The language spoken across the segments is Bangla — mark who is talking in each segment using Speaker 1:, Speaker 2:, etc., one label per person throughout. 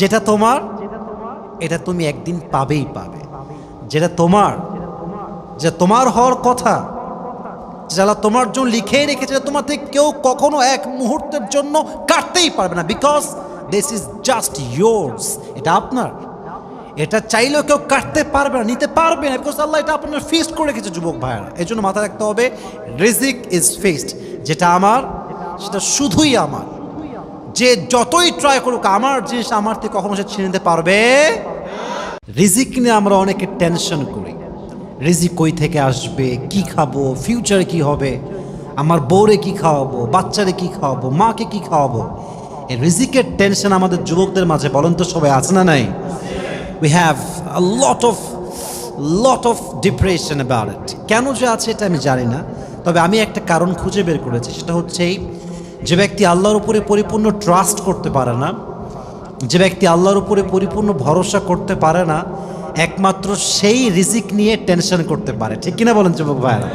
Speaker 1: যেটা তোমার এটা তুমি একদিন পাবেই পাবে। যেটা তোমার, যে তোমার হওয়ার কথা, যারা তোমার জন্য লিখেই রেখেছে, তোমার থেকে কেউ কখনো এক মুহূর্তের জন্য কাটতেই পারবে না, because this is just yours. এটা আপনার, এটা চাইলেও কেউ কাটতে পারবে না, নিতে পারবে না, বিকজ আল্লাহ এটা আপনার ফিক্সড করে রেখেছে। যুবক ভাইয়েরা, এই জন্য মাথায় রাখতে হবে, রিজিক ইজ ফিক্সড। যেটা আমার সেটা শুধুই আমার। যে যতই ট্রাই করুক আমার জিনিস আমার থেকে কখনো সে ছিনে নিতে পারবে। রিজিক নিয়ে আমরা অনেকে টেনশন করি, রিজিক কই থেকে আসবে, কি খাবো, ফিউচারে কি হবে, আমার বউরে কি খাওয়াবো, বাচ্চারে কি খাওয়াবো, মাকে কি খাওয়াবো। এই রিজিকের টেনশন আমাদের যুবকদের মাঝে বলেন তো সবাই আছে না নাই? We have a lot of depression about it. কেন যে আছে এটা আমি জানি না, তবে আমি একটা কারণ খুঁজে বের করেছি। সেটা হচ্ছে এই, যে ব্যক্তি আল্লাহর উপরে পরিপূর্ণ ট্রাস্ট করতে পারে না, যে ব্যক্তি আল্লাহর উপরে পরিপূর্ণ ভরসা করতে পারে না, একমাত্র সেই রিজিক নিয়ে টেনশন করতে পারে। ঠিক কিনা বলেন যুবক ভাইরা?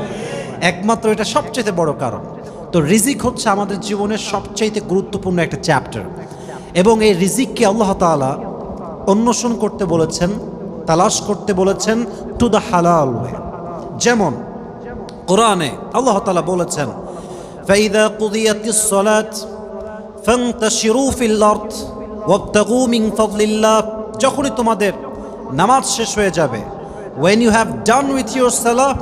Speaker 1: একমাত্র এটা সবচেয়ে বড় কারণ। তো রিজিক হচ্ছে আমাদের জীবনের সবচেয়ে গুরুত্বপূর্ণ একটা চ্যাপ্টার, এবং এই রিজিককে আল্লাহ তাআলা অন্বেষণ করতে বলেছেন, তালাশ করতে বলেছেন টু দ্য হালাল ওয়ে। যেমন কোরআনে আল্লাহ তাআলা বলেছেন, ফাইদা কুদিয়াতিস সালাত ফান্তাশিরু ফিল আরদ ওয়াবতাগু মিন ফাদলিল্লাহ। যখনই তোমাদের নামাজ শেষ হয়ে যাবে, when you have done with your salah,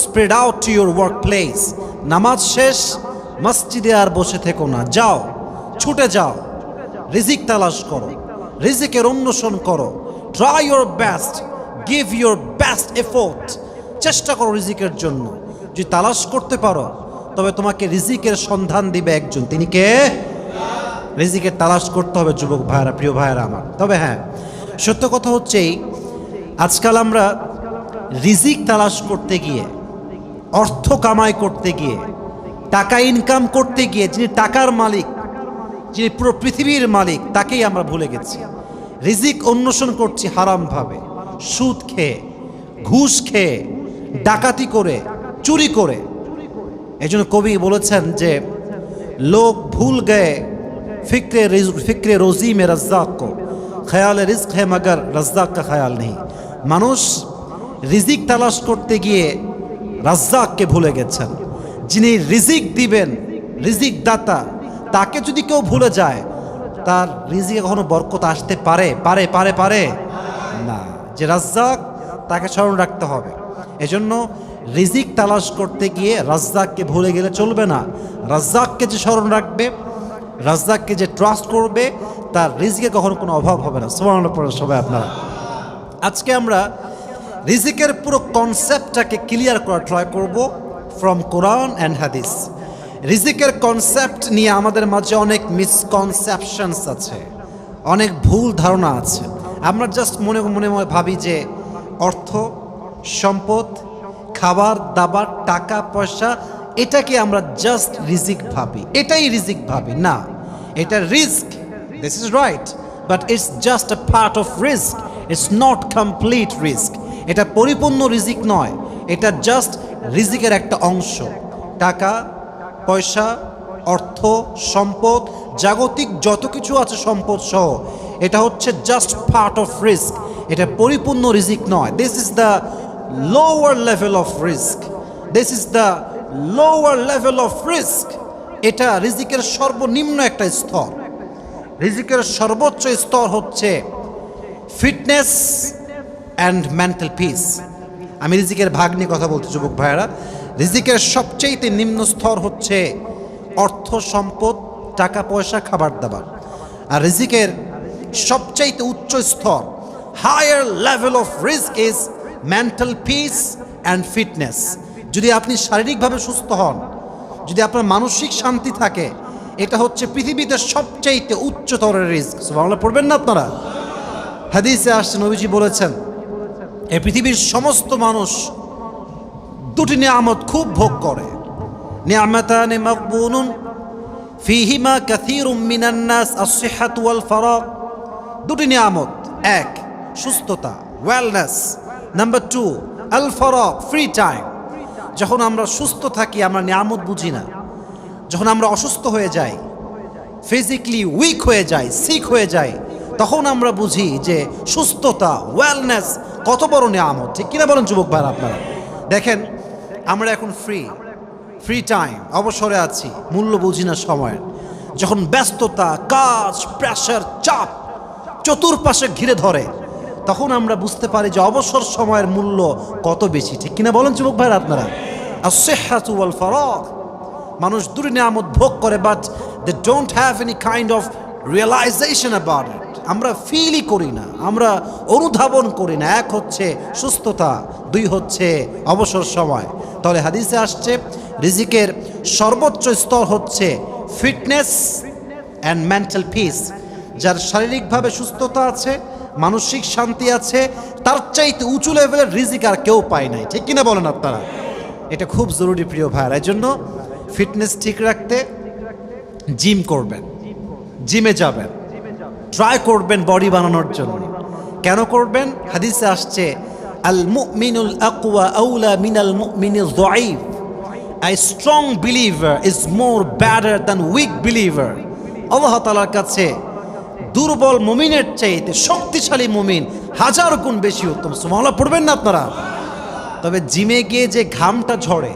Speaker 1: spread out to your workplace। নামাজ শেষ, মসজিদে আর বসে থেকো না, যাও, ছুটে যাও, রিজিক তালাশ করো, রিজিকের অন্বেষণ করো। Try your best, give your best effort. চেষ্টা করো রিজিকের জন্য। যদি তালাশ করতে পারো তবে তোমাকে রিজিকের সন্ধান দিবে একজন, তিনি কে? রিজিকের তালাশ করতে হবে যুবক ভাইরা, প্রিয় ভাইরা আমার। তবে হ্যাঁ, সত্য কথা হচ্ছেই আজকাল আমরা রিজিক তালাশ করতে গিয়ে, অর্থ কামাই করতে গিয়ে, টাকা ইনকাম করতে গিয়ে, যিনি টাকার মালিক, যিনি পুরো পৃথিবীর মালিক, তাকেই আমরা ভুলে গেছি। রিজিক অন্বেষণ করছি হারামভাবে, সুদ খেয়ে, ঘুষ খেয়ে, ডাকাতি করে, চুরি করে। এই জন্য কবি বলেছেন যে লোক ভুল গয়ে ফিক্রে রোজি মে রজ্জাক কো, খেয়ালে রিস্ক হে মগর রজ্জাক কা খেয়াল নেই। মানুষ রিজিক তালাশ করতে গিয়ে রাজ্জাককে ভুলে গেছেন, যিনি রিজিক দিবেন, রিজিক দাতা, তাকে যদি কেউ ভুলে যায়, তার রিজিকে কখনো বরকত আসতে পারে? পারে পারে পারে না। যে রাজ্জাক, তাকে স্মরণ রাখতে হবে। এজন্য রিজিক তালাশ করতে গিয়ে রাজ্জাককে ভুলে গেলে চলবে না। রাজ্জাককে যে স্মরণ রাখবে, রাজ্জাককে যে ট্রাস্ট করবে, তার রিজিকে কখনো কোনো অভাব হবে না। সুবহানাল্লাহ পড়ে সবাই আপনারা। আজকে আমরা রিজিকের পুরো কনসেপ্টটাকে ক্লিয়ার করার ট্রাই করব ফ্রম কোরআন অ্যান্ড হাদিস। রিজিকের কনসেপ্ট নিয়ে আমাদের মাঝে অনেক মিসকনসেপশনস আছে, অনেক ভুল ধারণা আছে। আমরা জাস্ট মনে মনে ভাবি যে অর্থ, সম্পদ, খাবার দাবার, টাকা পয়সা, এটাকে আমরা জাস্ট রিজিক ভাবি, এটাই রিজিক ভাবি। না, এটা risk, this is right, but it's just a part of risk, it's not complete risk. এটা পরিপূর্ণ রিজিক নয়, এটা জাস্ট রিজিকের একটা অংশ। টাকা পয়সা, অর্থ, সম্পদ, জাগতিক যত কিছু আছে সম্পদ সহ, এটা হচ্ছে জাস্ট পার্ট অফ রিস্ক, এটা পরিপূর্ণ রিজিক নয়। This is the lower level of risk, this is the lower level of risk. এটা রিজিকের সর্বনিম্ন একটা স্তর। রিজিকের সর্বোচ্চ স্তর হচ্ছে ফিটনেস অ্যান্ড মেন্টাল পিস। আমি রিজিকের ভাগ নিয়ে কথা বলতে যুবক ভাইয়েরা। রিজিকের সবচেয়ে নিম্ন স্তর হচ্ছে অর্থ সম্পদ, টাকা পয়সা, খাবার দাবার। আর রিজিকের সবচেয়ে উচ্চ স্তর, higher level of risk is mental peace and fitness. যদি আপনি শারীরিকভাবে সুস্থ হন, যদি আপনার মানসিক শান্তি থাকে, এটা হচ্ছে পৃথিবীতে সবচেয়ে উচ্চতরের রিস্ক। সুবহানাল্লাহ পড়বেন না আপনারা? হাদিসে আসছে, নবীজি বলেছেন, এই পৃথিবীর সমস্ত মানুষ দুটি নিয়ামত খুব ভোগ করে। নিয়ামাতানি মাগবুনুন ফীহিমা কাসীরুম মিনান নাস, আস-সিহহাতু ওয়াল ফারাগ। দুটি নিয়ামত, এক সুস্থতা, ওয়েলনেস, নাম্বার টু আল ফারাগ, ফ্রি টাইম। যখন আমরা সুস্থ থাকি আমরা নিয়ামত বুঝি না, যখন আমরা অসুস্থ হয়ে যাই, ফিজিক্যালি উইক হয়ে যাই, সিক হয়ে যাই, তখন আমরা বুঝি যে সুস্থতা, ওয়েলনেস কত বড় নিয়ামত। ঠিক কিনা বলেন যুবক ভাইরা আপনারা? দেখেন, আমরা এখন ফ্রি টাইম, অবসরে আছি, মূল্য বুঝি না সময়ের। যখন ব্যস্ততা, কাজ, প্রেশার, চাপ চতুর্পাশে ঘিরে ধরে, তখন আমরা বুঝতে পারি যে অবসর সময়ের মূল্য কত বেশি। ঠিক কিনা বলেন যুবক ভাইরা আপনারা? as-sihhatu wal faragh, মানুষ দুটি নিয়ামত ভোগ করে, but they don't have any kind of realization about it. আমরা ফিলই করি না, আমরা অনুধাবন করি না। এক হচ্ছে সুস্থতা, দুই হচ্ছে অবসর সময়। তাহলে হাদিসে আসছে রিজিকের সর্বোচ্চ স্তর হচ্ছে ফিটনেস অ্যান্ড মেন্টাল পিস। যার শারীরিকভাবে সুস্থতা আছে, মানসিক শান্তি আছে, তার চাইতে উঁচু লেভেলের রিজিক আর কেউ পায় নাই। ঠিক কিনা বলেন আপনারা? এটা খুব জরুরি প্রিয় ভাইয়ের। এই জন্য ফিটনেস ঠিক রাখতে জিম করবেন, জিমে যাবেন, ট্রাই করবেন বডি বানানোর জন্য। কেন করবেন? হাদিসে আসছে আল মুমিনুল আকওয়া আউলা মিনাল মুমিনিজ যায়ীফ, a strong believer is more better than weak believer. Allah তাআলার কাছে দুর্বল মুমিনের চাইতে শক্তিশালী মুমিন হাজার গুণ বেশি উত্তম। সুবহানাল্লাহ পড়বেন না আপনারা? তবে জিমে গিয়ে যে ঘামটা ঝরে,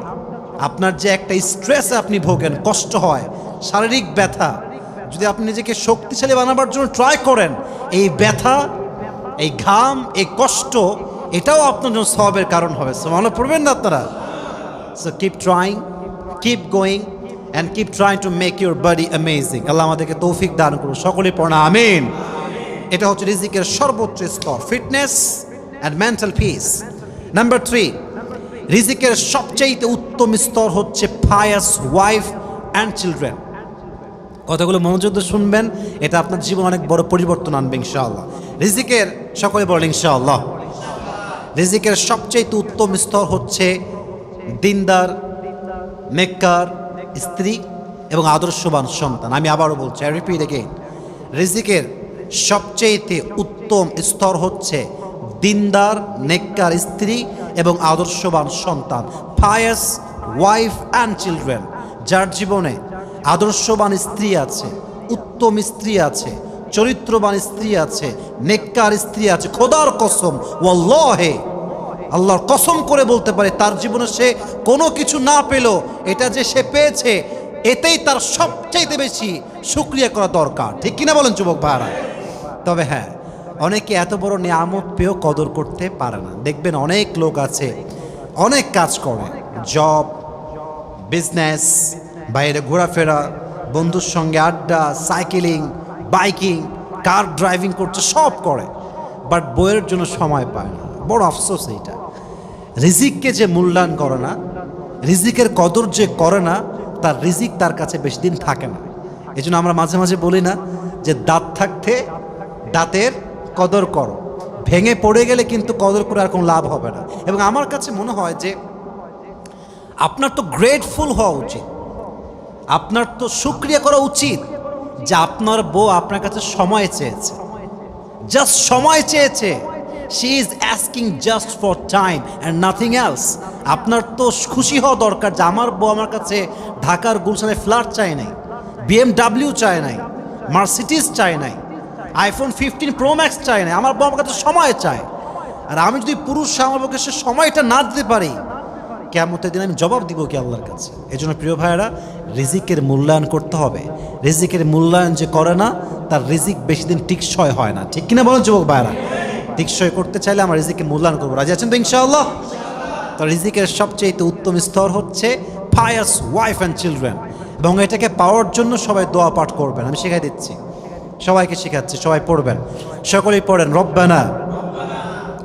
Speaker 1: আপনার যে একটা স্ট্রেসে আপনি ভোগেন, কষ্ট হয়, শারীরিক ব্যথা, যদি আপনি নিজেকে শক্তিশালী বানাবার জন্য ট্রাই করেন, এই ব্যথা, এই ঘাম, এই কষ্ট, এটাও আপনার জন্য সওয়াবের কারণ হবে। সুবহানাল্লাহ পড়বেন না আপনারা? So keep trying, keep going and keep trying to make your body amazing. Allah আমাদেরকে তৌফিক দান করুন, সকলে পড়ুন আমিন। এটা হচ্ছে রিজিকের সর্বোচ্চ স্তর, fitness and mental peace. Number 3, রিজিকের সবচেয়ে উত্তম স্তর হচ্ছে পায়াস ওয়াইফ অ্যান্ড চিলড্রেন। কথাগুলো মনোযোগ দিয়ে শুনবেন, এটা আপনার জীবন অনেক বড় পরিবর্তন আনবে ইনশাআল্লাহ। রিজিকের, সকলে বলেন ইনশাআল্লাহ, রিজিকের সবচেয়ে উত্তম স্তর হচ্ছে দিনদার, নেককার স্ত্রী এবং আদর্শবান সন্তান। আমি আবারও বলছি, আই রিপিট এগেইন, রিজিকের সবচেয়ে উত্তম স্তর হচ্ছে দিনদার, নেককার স্ত্রী এবং আদর্শবান সন্তান, পায়াস ওয়াইফ অ্যান্ড চিলড্রেন। যার জীবনে আদর্শবান স্ত্রী আছে, উত্তম স্ত্রী আছে, চরিত্রবান স্ত্রী আছে, নেককার স্ত্রী আছে, খোদার কসম, ওয়াল্লাহে, আল্লাহর কসম করে বলতে পারে, তার জীবনে সে কোনো কিছু না পেল, এটা যে সে পেয়েছে, এতেই তার সবচাইতে বেশি শুকরিয়া করা দরকার। ঠিক কিনা বলেন যুবক ভাইরা? তবে হ্যাঁ, অনেকে এত বড় নিয়ামত পেয়েও কদর করতে পারে না। দেখবেন অনেক লোক আছে, অনেক কাজ করে, জব, বিজনেস, বাইরে ঘোরাফেরা, বন্ধুর সঙ্গে আড্ডা, সাইকেলিং, বাইকিং, কার ড্রাইভিং করছে, সব করে, বাট বইয়ের জন্য সময় পায় না। বড় আফসোস এইটা। রিজিককে যে মূল্যায়ন করে না, রিজিকের কদর যে করে না, তার রিজিক তার কাছে বেশি দিন থাকে না। এই জন্য আমরা মাঝে মাঝে বলি না যে দাঁত থাকতে দাঁতের কদর করো, ভেঙে পড়ে গেলে কিন্তু কদর করে আর কোনো লাভ হবে না। এবং আমার কাছে মনে হয় যে আপনার তো গ্রেটফুল হওয়া উচিত, আপনার তো শুকরিয়া করা উচিত যে আপনার বউ আপনার কাছে সময় চেয়েছে, জাস্ট সময় চেয়েছে। She is asking just for time and nothing else. আপনার তো খুশি হওয়া দরকার যে আমার বউ আমার কাছে ঢাকার গুলশানে ফ্ল্যাট চায় নাই, BMW চায় নাই, মার্সিডিজ চায় নাই, iPhone 15 Pro Max চায় নাই, আমার বউ আমার কাছে সময় চায়। আর আমি যদি পুরুষ আমার বউকে সে সময়টা না দিতে পারি, কিয়ামতের দিন আমি জবাব দিব কি আল্লাহর কাছে? এই জন্য প্রিয় ভাইয়েরা, রিজিকের মূল্যায়ন করতে হবে। রিজিকের মূল্যায়ন যে করে না, তার রিজিক বেশি দিন টিকসই হয় না। ঠিক কিনা বলেন যুবক ভাইয়েরা? টিকসই করতে চাইলে আমরা রিজিকের মূল্যায়ন করবো। রাজি আছেন তো ইনশাআল্লাহ? তো রিজিকের সবচেয়ে উত্তম স্তর হচ্ছে পায়াস ওয়াইফ অ্যান্ড চিলড্রেন, এবং এটাকে পাওয়ার জন্য সবাই দোয়া পাঠ করবেন। আমি শিখাই দিচ্ছি, সবাইকে শেখাচ্ছি, সবাই পড়বেন, সকলেই পড়েন। রব্বানা,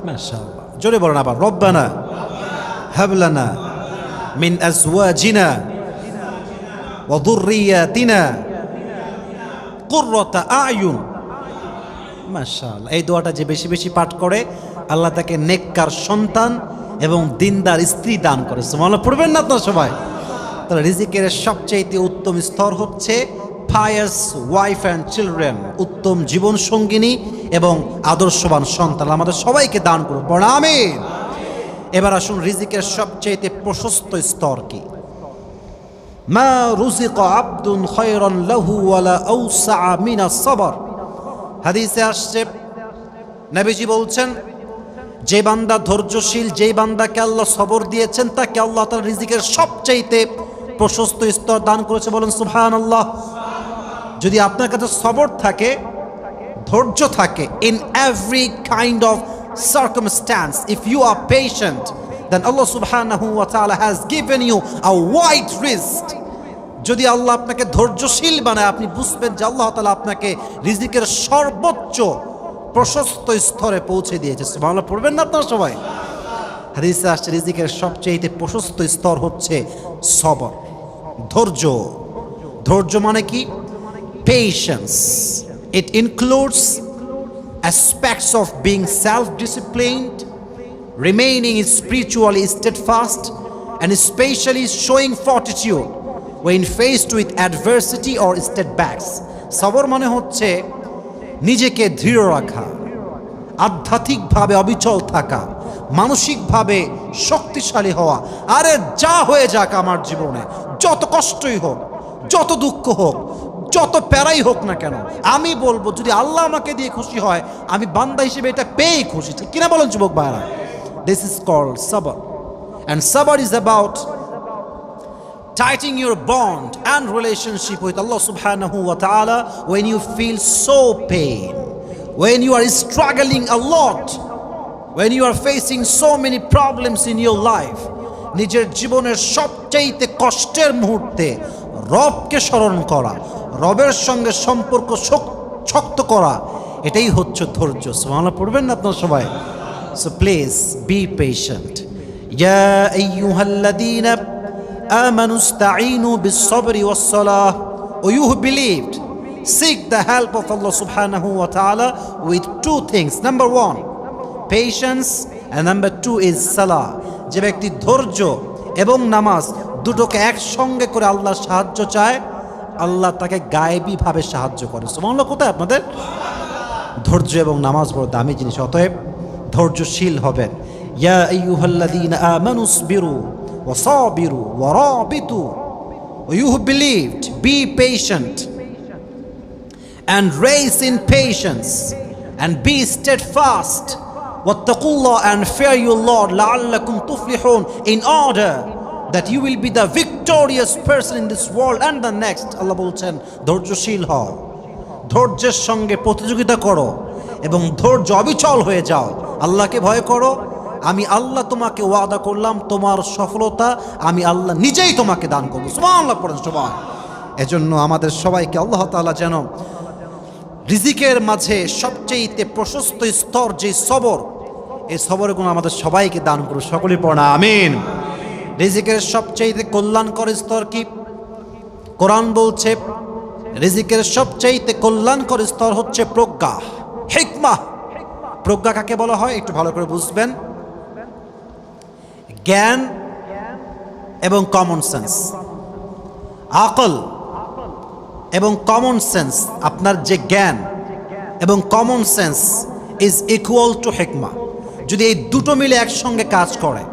Speaker 1: মাশাআল্লাহ, জোরে বলেন আবার, রব্বানা হাবলানা মিন আজওয়াজিনা ওয়া যুররিয়াতিনা কুররাতা আয়ুন। মাশাআল্লাহ, এই দোয়াটা যে বেশি বেশি পাঠ করে, আল্লাহ তাকে নেককার সন্তান এবং দিনদার স্ত্রী দান করে। সুবহানাল্লাহ পড়বেন না আপনারা সবাই? তাহলে রিজিকের সবচেয়ে উত্তম স্তর হচ্ছে পায়াস ওয়াইফ অ্যান্ড চিলড্রেন, উত্তম জীবন সঙ্গিনী এবং আদর্শবান সন্তান আমাদের সবাইকে দান করুন। পড়া আমিন। এবার আসুন, রিজিকের সবচেয়ে প্রশস্ত স্তর কি? মা রুজিকা আবদুন খায়রান লাহু ওয়ালা আওসা মিনাস সাবর। হাদিসে আসছে, নবীজি বলছেন, যে বান্দা ধৈর্যশীল, যেই বান্দাকে আল্লাহ সবর দিয়েছেন, তাকে আল্লাহ তাআলা রিজিকের সবচাইতে প্রশস্ত স্তর দান করেছে। বলেন সুবহানাল্লাহ। যদি আপনার কাছে সবর থাকে, ধৈর্য থাকে, in every kind of circumstance, if you are patient, then Allah subhanahu wa ta'ala has given you a wide wrist. যদি আল্লাহ আপনাকে ধৈর্যশীল বানায়, আপনি বুঝবেন যে আল্লাহ তাআলা আপনাকে রিজিকের সর্বোচ্চ প্রশস্ত স্তরে পৌঁছে দিয়েছে। সুবহানাল্লাহ পড়বেন না আপনারা সবাই? হাদিসে আসছে রিজিকের সবচেয়ে প্রশস্ত স্তর হচ্ছে সবর, ধৈর্য। ধৈর্য মানে কি? Patience. It includes aspects of being self-disciplined, remaining spiritually steadfast, and especially showing fortitude when faced with adversity or setbacks. সবর মানে হচ্ছে নিজেকে দৃঢ় রাখা, আধ্যাত্মিকভাবে অবিচল থাকা, মানসিকভাবে শক্তিশালী হওয়া। আরে যা হয়ে যাক আমার জীবনে, যত কষ্টই হোক, যত দুঃখ হোক, যত প্যারাই হোক না কেন, আমি বলবো যদি আল্লাহ আমাকে দিয়ে খুশি হয়, আমি বান্দা হিসেবে এটা পেয়েই খুশি। ঠিক কিনা বলেন যুবক ভাইরা? This is called sabr, and sabr is about tightening your bond and relationship with Allah subhanahu wa ta'ala when you feel so pain, when you are struggling a lot, when you are facing so many problems in your life. নিজের জীবনের সবচেয়ে কষ্টের মুহূর্তে রবকে স্মরণ করা, রবের সঙ্গে সম্পর্ক শক্ত করা, এটাই হচ্ছে ধৈর্য। সুবহানাল্লাহ পড়বেন না আপনারা সবাই? So please be patient. ইয়া আইয়ুহাল্লাযীনা আমানু ইসতাঈনু বিস-সাবরি ওয়াস-সালাহ। O you who believed, seek the help of Allah subhanahu wa ta'ala with two things. Number one, patience, and number two is salah. যে ব্যক্তি ধৈর্য এবং নামাজ দুটোকে একসঙ্গে করে আল্লাহর সাহায্য চায়, আল্লাহ তাকে গায়েবীভাবে সাহায্য করে। সুবহানাল্লাহ। কোথায় আপনাদের? ধৈর্য এবং নামাজ বড় দামি জিনিস, অতএব ধৈর্যশীল হবেন। ইয়া আইয়ুহাল্লাযীনা আমানু ইসবিরু ওয়া সাবিরু ওয়া রাবিতু। You who believed, be patient and raise in patience and be steadfast. Wattaqullah and fear your Lord la'allakum tuflihun, in order that you will be the victorious person in this world and the next. আল্লাহ বলছেন ধৈর্যশীল হও, ধৈর্যের সঙ্গে প্রতিযোগিতা করো এবং ধৈর্য অবিচল হয়ে যাও। আল্লাহকে ভয় করো। আমি আল্লাহ তোমাকে ওয়াদা করলাম, তোমার সফলতা আমি আল্লাহ নিজেই তোমাকে দান করবো। সুবহানাল্লাহ পড়েন সবাই। এজন্য আমাদের সবাইকে আল্লাহ তাআলা যেন রিজিকের মাঝে সবচেয়ে প্রশস্ত স্তর যে সবর, এই সবরের গুণ আমাদের সবাইকে দান করুন। সকলেই পড়া আমিন। রিজিকের সবচেয়ে কল্যাণকর স্তর কি? কোরআন বলছে রিজিকের সবচেয়ে কল্যাণকর স্তর হচ্ছে প্রজ্ঞা, হিকমাহ। প্রজ্ঞা কাকে বলা হয় একটু ভালো করে বুঝবেন। জ্ঞান এবং কমন সেন্স, আকল এবং কমন সেন্স। আপনার যে জ্ঞান এবং common sense is equal to হিকমা। যদি এই দুটো মিলে একসঙ্গে কাজ করে,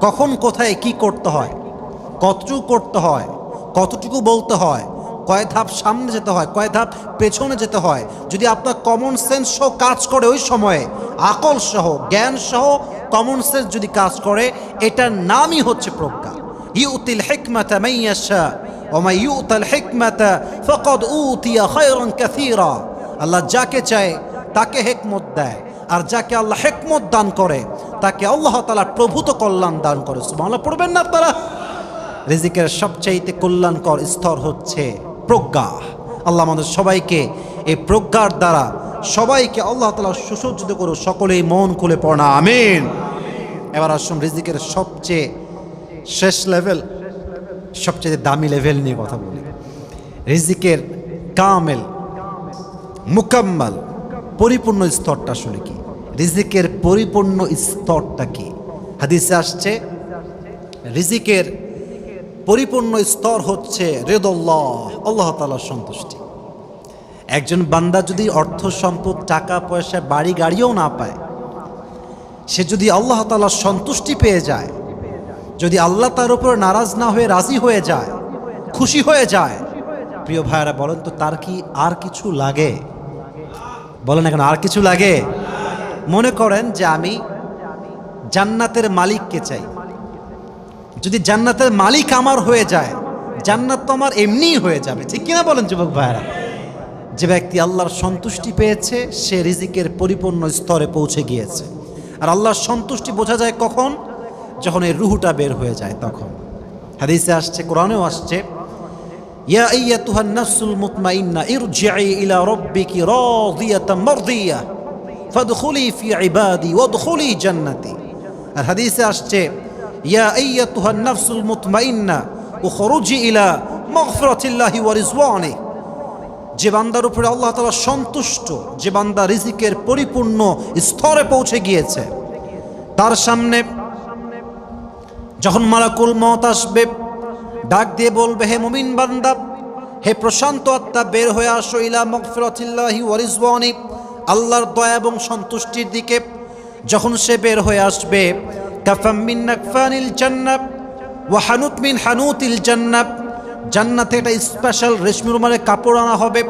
Speaker 1: কখন কোথায় কি করতে হয়, কতটুকু করতে হয়, কতটুকু বলতে হয়, কয় ধাপ সামনে যেতে হয়, কয় ধাপ পেছনে যেতে হয়, যদি আপনার কমন সেন্স সহ কাজ করে, ওই সময়ে আকল সহ জ্ঞান সহ কমন সেন্স যদি কাজ করে, এটার নামই হচ্ছে প্রজ্ঞা। ইউতিল হিকমাতা মান ইয়াশা ওয়া মা ইউতাল হিকমাতা ফাকাদ উতিয়া খায়রান কাসীরা। আল্লাহ যাকে চায় তাকে হিকমত দেয়, আর যাকে আল্লাহ হিকমত দান করে তাকে আল্লাহ তাআলা প্রভূত কল্যাণ দান করে। সুবহানাল্লাহ পড়বেন না আপনারা? রিজিকের সবচাইতে কল্যাণকর স্তর হচ্ছে প্রজ্ঞা। আল্লাহ আমাদের সবাইকে এই প্রজ্ঞার দ্বারা সবাইকে আল্লাহ তাআলা সুসজ্জিত করুন। সকলেই মন খুলে পড়া আমিন। এবার আসুন রিজিকের সবচেয়ে শেষ লেভেল, সবচেয়ে দামি লেভেল নিয়ে কথা বলি। রিজিকের কামেল, মুকাম্মাল, পরিপূর্ণ স্তরটা আসলে কি? রিজিকের পরিপূর্ণ স্তরটা কি? হাদিসে আসছে রিজিকের পরিপূর্ণ স্তর হচ্ছে রিদাল্লাহ, আল্লাহ তাআলার সন্তুষ্টি। একজন বান্দা যদি অর্থ সম্পদ, টাকা পয়সা, বাড়ি গাড়িও না পায়, সে যদি আল্লাহ তাআলার সন্তুষ্টি পেয়ে যায়, যদি আল্লাহ তার উপর নারাজ না হয়ে রাজি হয়ে যায়, খুশি হয়ে যায়, প্রিয় ভাইরা বলেন তো তার কি আর কিছু লাগে? বলেন এখন আর কিছু লাগে? মনে করেন যে আমি জান্নাতের মালিককে চাই। যদি জান্নাতের মালিক আমার হয়ে যায়, জান্নাত তো আমার এমনিই হয়ে যাবে, ঠিক কিনা বলেন যুবক ভাইরা? যে ব্যক্তি আল্লাহর সন্তুষ্টি পেয়েছে সে রিজিকের পরিপূর্ণ স্তরে পৌঁছে গিয়েছে। আর আল্লাহর সন্তুষ্টি বোঝা যায় কখন? যখন এই রুহুটা বের হয়ে যায় তখন। হাদিসে আসছে, কোরআনেও আসছে, ইয়া আইয়াতুহান নাফসুল মুতমাইন্না ইরজিই ইলা রাব্বিকি রাদিয়াতাম মারদিয়া ফাদখুলি ফি ইবাদি ওয়াদখুলি জান্নাতি। আর হাদিসে আসছে, ইয়া আইয়াতুহান নাফসুল মুতমাইন্না উখরুজি ইলা মাগফিরাতিল্লাহি ওয়া রিজওয়ানিহি। যে বান্দার উপরে আল্লাহ তাআলা সন্তুষ্ট, যে বান্দা রিজিকের পরিপূর্ণ স্তরে পৌঁছে গিয়েছে, তার সামনে যখন মালাকুল মউত আসবে, ডাক দিয়ে বলবে, হে মুমিন বান্দা, হে প্রশান্ত আত্মা, বের হয়ে আসো ইলা মাগফিরাতিল্লাহি ওয়া রিজওয়ানি, আল্লাহর দয়া এবং সন্তুষ্টির দিকে। যখন সে বের হয়ে আসবে, কাফাম মিন নাকফানিল জান্নাত ওয়া হানুত মিন হানুতিল জান্নাত, জান্নাতে একটা স্পেশাল রেশমি রুমালের কাপড় আনা হবে,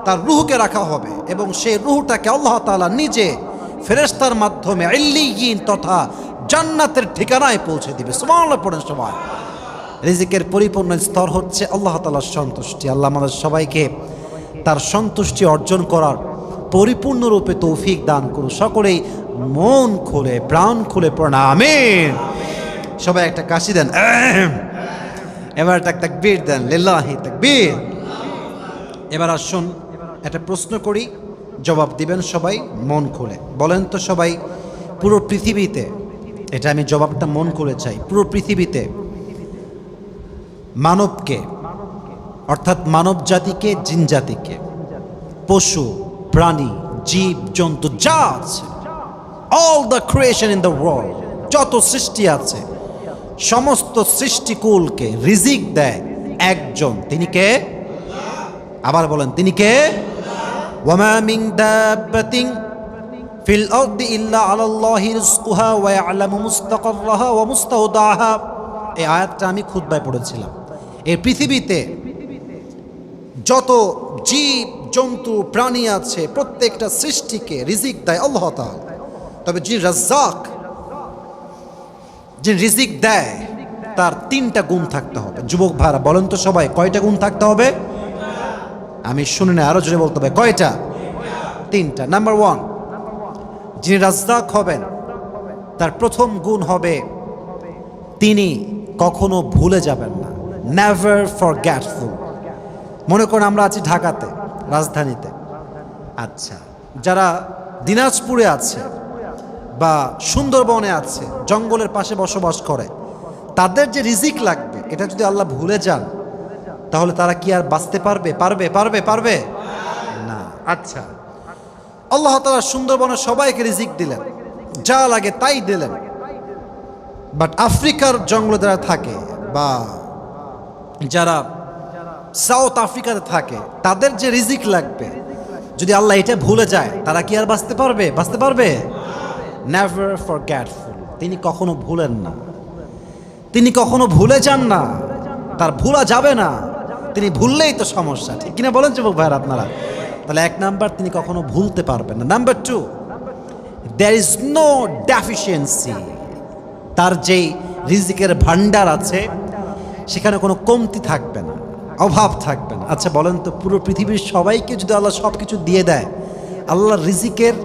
Speaker 1: তার রুহকে রাখা হবে এবং সেই রুহটাকে আল্লাহ তাআলা নিজে ফেরেশতার মাধ্যমে ইল্লিয়িন তথা জান্নাতের ঠিকানায় পৌঁছে দিবে। সুবহানাল্লাহ পড়েন সবাই। রিজিকের পরিপূর্ণ স্তর হচ্ছে আল্লাহ তাআলার সন্তুষ্টি। আল্লাহ আমাদের সবাইকে তার সন্তুষ্টি অর্জন করার পরিপূর্ণরূপে তৌফিক দান করুন। সকলেই মন খুলে প্রাণ খুলে পড়েন আমিন। সবাই একটা কাশি দেন, এবার একটা তাকবীর দেন, লিল্লাহি তাকবীর। এবার আসুন একটা প্রশ্ন করি, জবাব দিবেন সবাই মন খুলে। বলেন তো সবাই, পুরো পৃথিবীতে, এটা আমি জবাবটা মন খুলে চাই, পুরো পৃথিবীতে মানবকে, অর্থাৎ মানব জাতিকে, জিন জাতিকে, পশু প্রাণী জীব জন্তু যা আছে, all the creation in the world, যত সৃষ্টি আছে সমস্ত সৃষ্টিকুলকে রিজিক দেয় একজন, তিনি কে? আবার বলেন, তিনি কে? ওয়ামা মিন দাব্বাতিন ফিল আরদি ইল্লা আলাল্লাহি রিজকুহা ওয়া ইয়ালামু মুস্তাকাররাহা ওয়া মুস্তাওদাহা। এই আয়াতটা আমি খুতবায় পড়েছিলাম। এই পৃথিবীতে যত জীব জন্তু প্রাণী আছে প্রত্যেকটা সৃষ্টিকে রিজিক দেয় আল্লাহ তাআলা। তবে যিনি রাজ্জাক, যে রিজিক দেয়, তার তিনটা গুণ থাকতে হবে। যুবক ভাইরা বলেন তো সবাই, কয়টা গুণ থাকতে হবে? আমি শুনি না, আরো জোরে বলতে হবে, কয়টা? তিনটা। নাম্বার ওয়ান, যিনি রাজ্জাক হবেন তার প্রথম গুণ হবে তিনি কখনো ভুলে যাবেন না, নেভার ফরগেটফুল। মনে করুন আমরা আছি ঢাকাতে, রাজধানীতে, আচ্ছা, যারা দিনাজপুরে আছে বা সুন্দরবনে আছে, জঙ্গলের পাশে বসবাস করে, তাদের যে রিজিক লাগবে এটা যদি আল্লাহ ভুলে যান তাহলে তারা কি আর বাঁচতে পারবে? পারবে? পারবে? পারবে না। আচ্ছা, আল্লাহ তাআলা সুন্দরবনে সবাইকে রিজিক দিলেন, যা লাগে তাই দিলেন, বাট আফ্রিকার জঙ্গলে যারা থাকে বা যারা সাউথ আফ্রিকাতে থাকে, তাদের যে রিজিক লাগবে যদি আল্লাহ এটা ভুলে যায় তারা কি আর বাঁচতে পারবে? বাঁচতে পারবে? নেভার ফরগেটফুল, তিনি কখনো ভুলেন না, তিনি কখনো ভুলে যান না, তার ভুলা যাবে না। তিনি ভুললেই তো সমস্যা, ঠিক কিনা বলেন যুবক ভাইরা আপনারা? তাহলে এক নাম্বার, তিনি কখনো ভুলতে পারবেন না। Number two, there is no deficiency, তার যেই রিজিকের ভান্ডার আছে সেখানে কোনো কমতি থাকবে না, অভাব থাকবে না। আচ্ছা বলেন তো, পুরো পৃথিবীর সবাইকে যদি আল্লাহ সব কিছু দিয়ে দেয়, আল্লাহর রিজিকের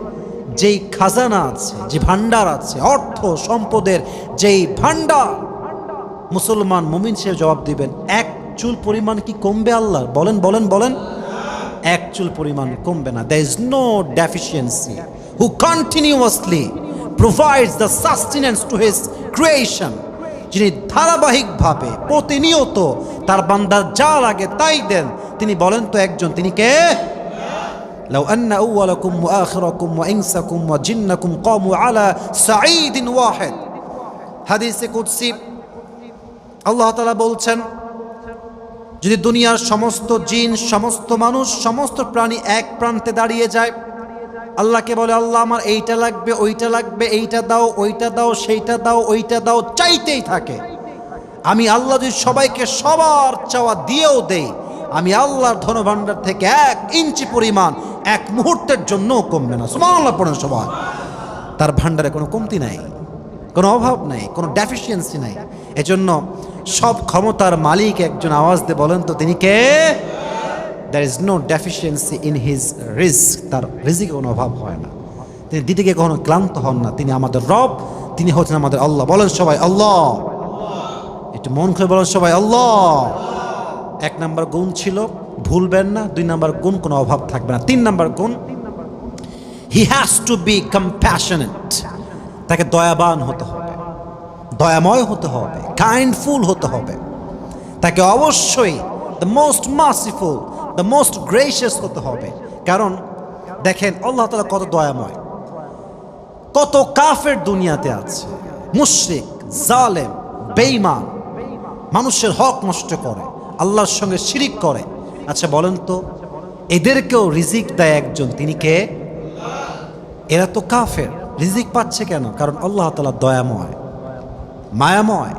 Speaker 1: যেই খাজানা আছে, যে ভান্ডার আছে, অর্থ সম্পদের যেই ভান্ডার, মুসলমান মুমিন সে জবাব দিবেন, এক চুল পরিমাণ কি কমবে আল্লাহর? বলেন বলেন বলেন, এক চুল পরিমাণ কমবে না। there is no deficiency who continuously provides the sustenance to his creation, যিনি ধারাবাহিকভাবে প্রতিনিয়ত তার বান্দার যা লাগে তাই দেন, তিনি বলেন তো একজন, তিনি কে? লাউ আন্না আউওয়ালাকুম ওয়া আখিরাকুম ওয়া ইনসাকুম ওয়া জিন্নাকুম কামু আলা সাঈদিন ওয়াহিদ। হাদিসে কুদসি আল্লাহ তাআলা বলছেন, যদি দুনিয়ার সমস্ত জিন, সমস্ত মানুষ, সমস্ত প্রাণী এক প্রান্তে দাঁড়িয়ে যায়, আল্লাহকে বলে, আল্লাহ আমার এইটা লাগবে, ওইটা লাগবে, এইটা দাও, ওইটা দাও, সেইটা দাও, ওইটা দাও, চাইতেই থাকে, আমি আল্লাহ যদি সবাইকে সবার চাওয়া দিয়েও দেই, আমি আল্লাহর ধনভাণ্ডার থেকে 1 ইঞ্চি পরিমাণ এক মুহূর্তের জন্য কমবে না। সুবহানাল্লাহ পড়েন সবাই। তার ভান্ডারে কোনো কমতি নাই, কোনো অভাব নাই, কোনো ডেফিসিয়েন্সি নাই। এজন্য সব ক্ষমতার মালিক একজন, আওয়াজ দিয়ে বলেন তো তিনি কে? There is no deficiency in his রিজক, তার রিজিকে কোনো অভাব হয় না, তিনি দিতে গিয়ে কখনো ক্লান্ত হন না। তিনি আমাদের রব, তিনি হচ্ছেন আমাদের আল্লাহ। বলেন সবাই আল্লাহ, একটু মন খুলে বলেন সবাই আল্লাহ। এক নাম্বার গুণ ছিল, ভুলবেন না। দুই নাম্বার গুণ, কোনো অভাব থাকবে না। তিন নাম্বার গুণ, he has to be compassionate, তাকে দয়াবান হতে হবে, দয়াময় হতে হবে, কাইন্ডফুল হতে হবে। তাকে অবশ্যই the most merciful, the most gracious হতে হবে। কারণ দেখেন আল্লাহ তাআলা কত দয়াময়। কত কাফের দুনিয়াতে আছে, মুশরিক, জালেম, বেঈমান, মানুষের হক নষ্ট করে, আল্লাহর সঙ্গে শিরিক করে। আচ্ছা বলেন তো, এদেরকেও রিজিক দেয় একজন, তিনি কে? এরা তো কাফের, রিজিক পাচ্ছে কেন? কারণ আল্লাহ তাআলা দয়াময়, মায়াময়,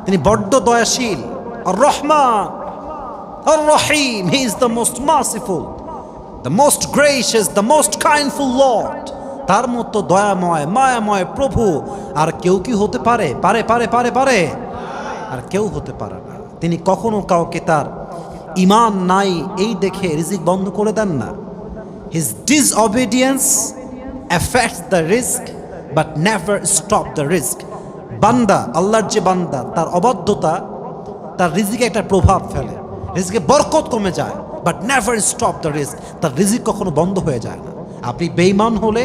Speaker 1: তিনি বড্ড দয়াশীল। আর রহমান, আর রহিম, he is the most merciful, the most gracious, the most kindful lord. তার মতো দয়াময়, মায়াময় প্রভু আর কেউ কি হতে পারে? পারে পারে পারে পারে আর কেউ হতে পারে না। তিনি কখনো কাউকে তার ঈমান নাই এই দেখে রিজিক বন্ধ করে দেন না। His disobedience affects the risk but never stop the risk. বান্দা, আল্লাহর যে বান্দা, তার অবাধ্যতা তার রিজিকে একটা প্রভাব ফেলে, রিজিকে বরকত কমে যায়, but never stop the risk. তার রিজিক কখনো বন্ধ হয়ে যায় না। আপনি বেঈমান হলে,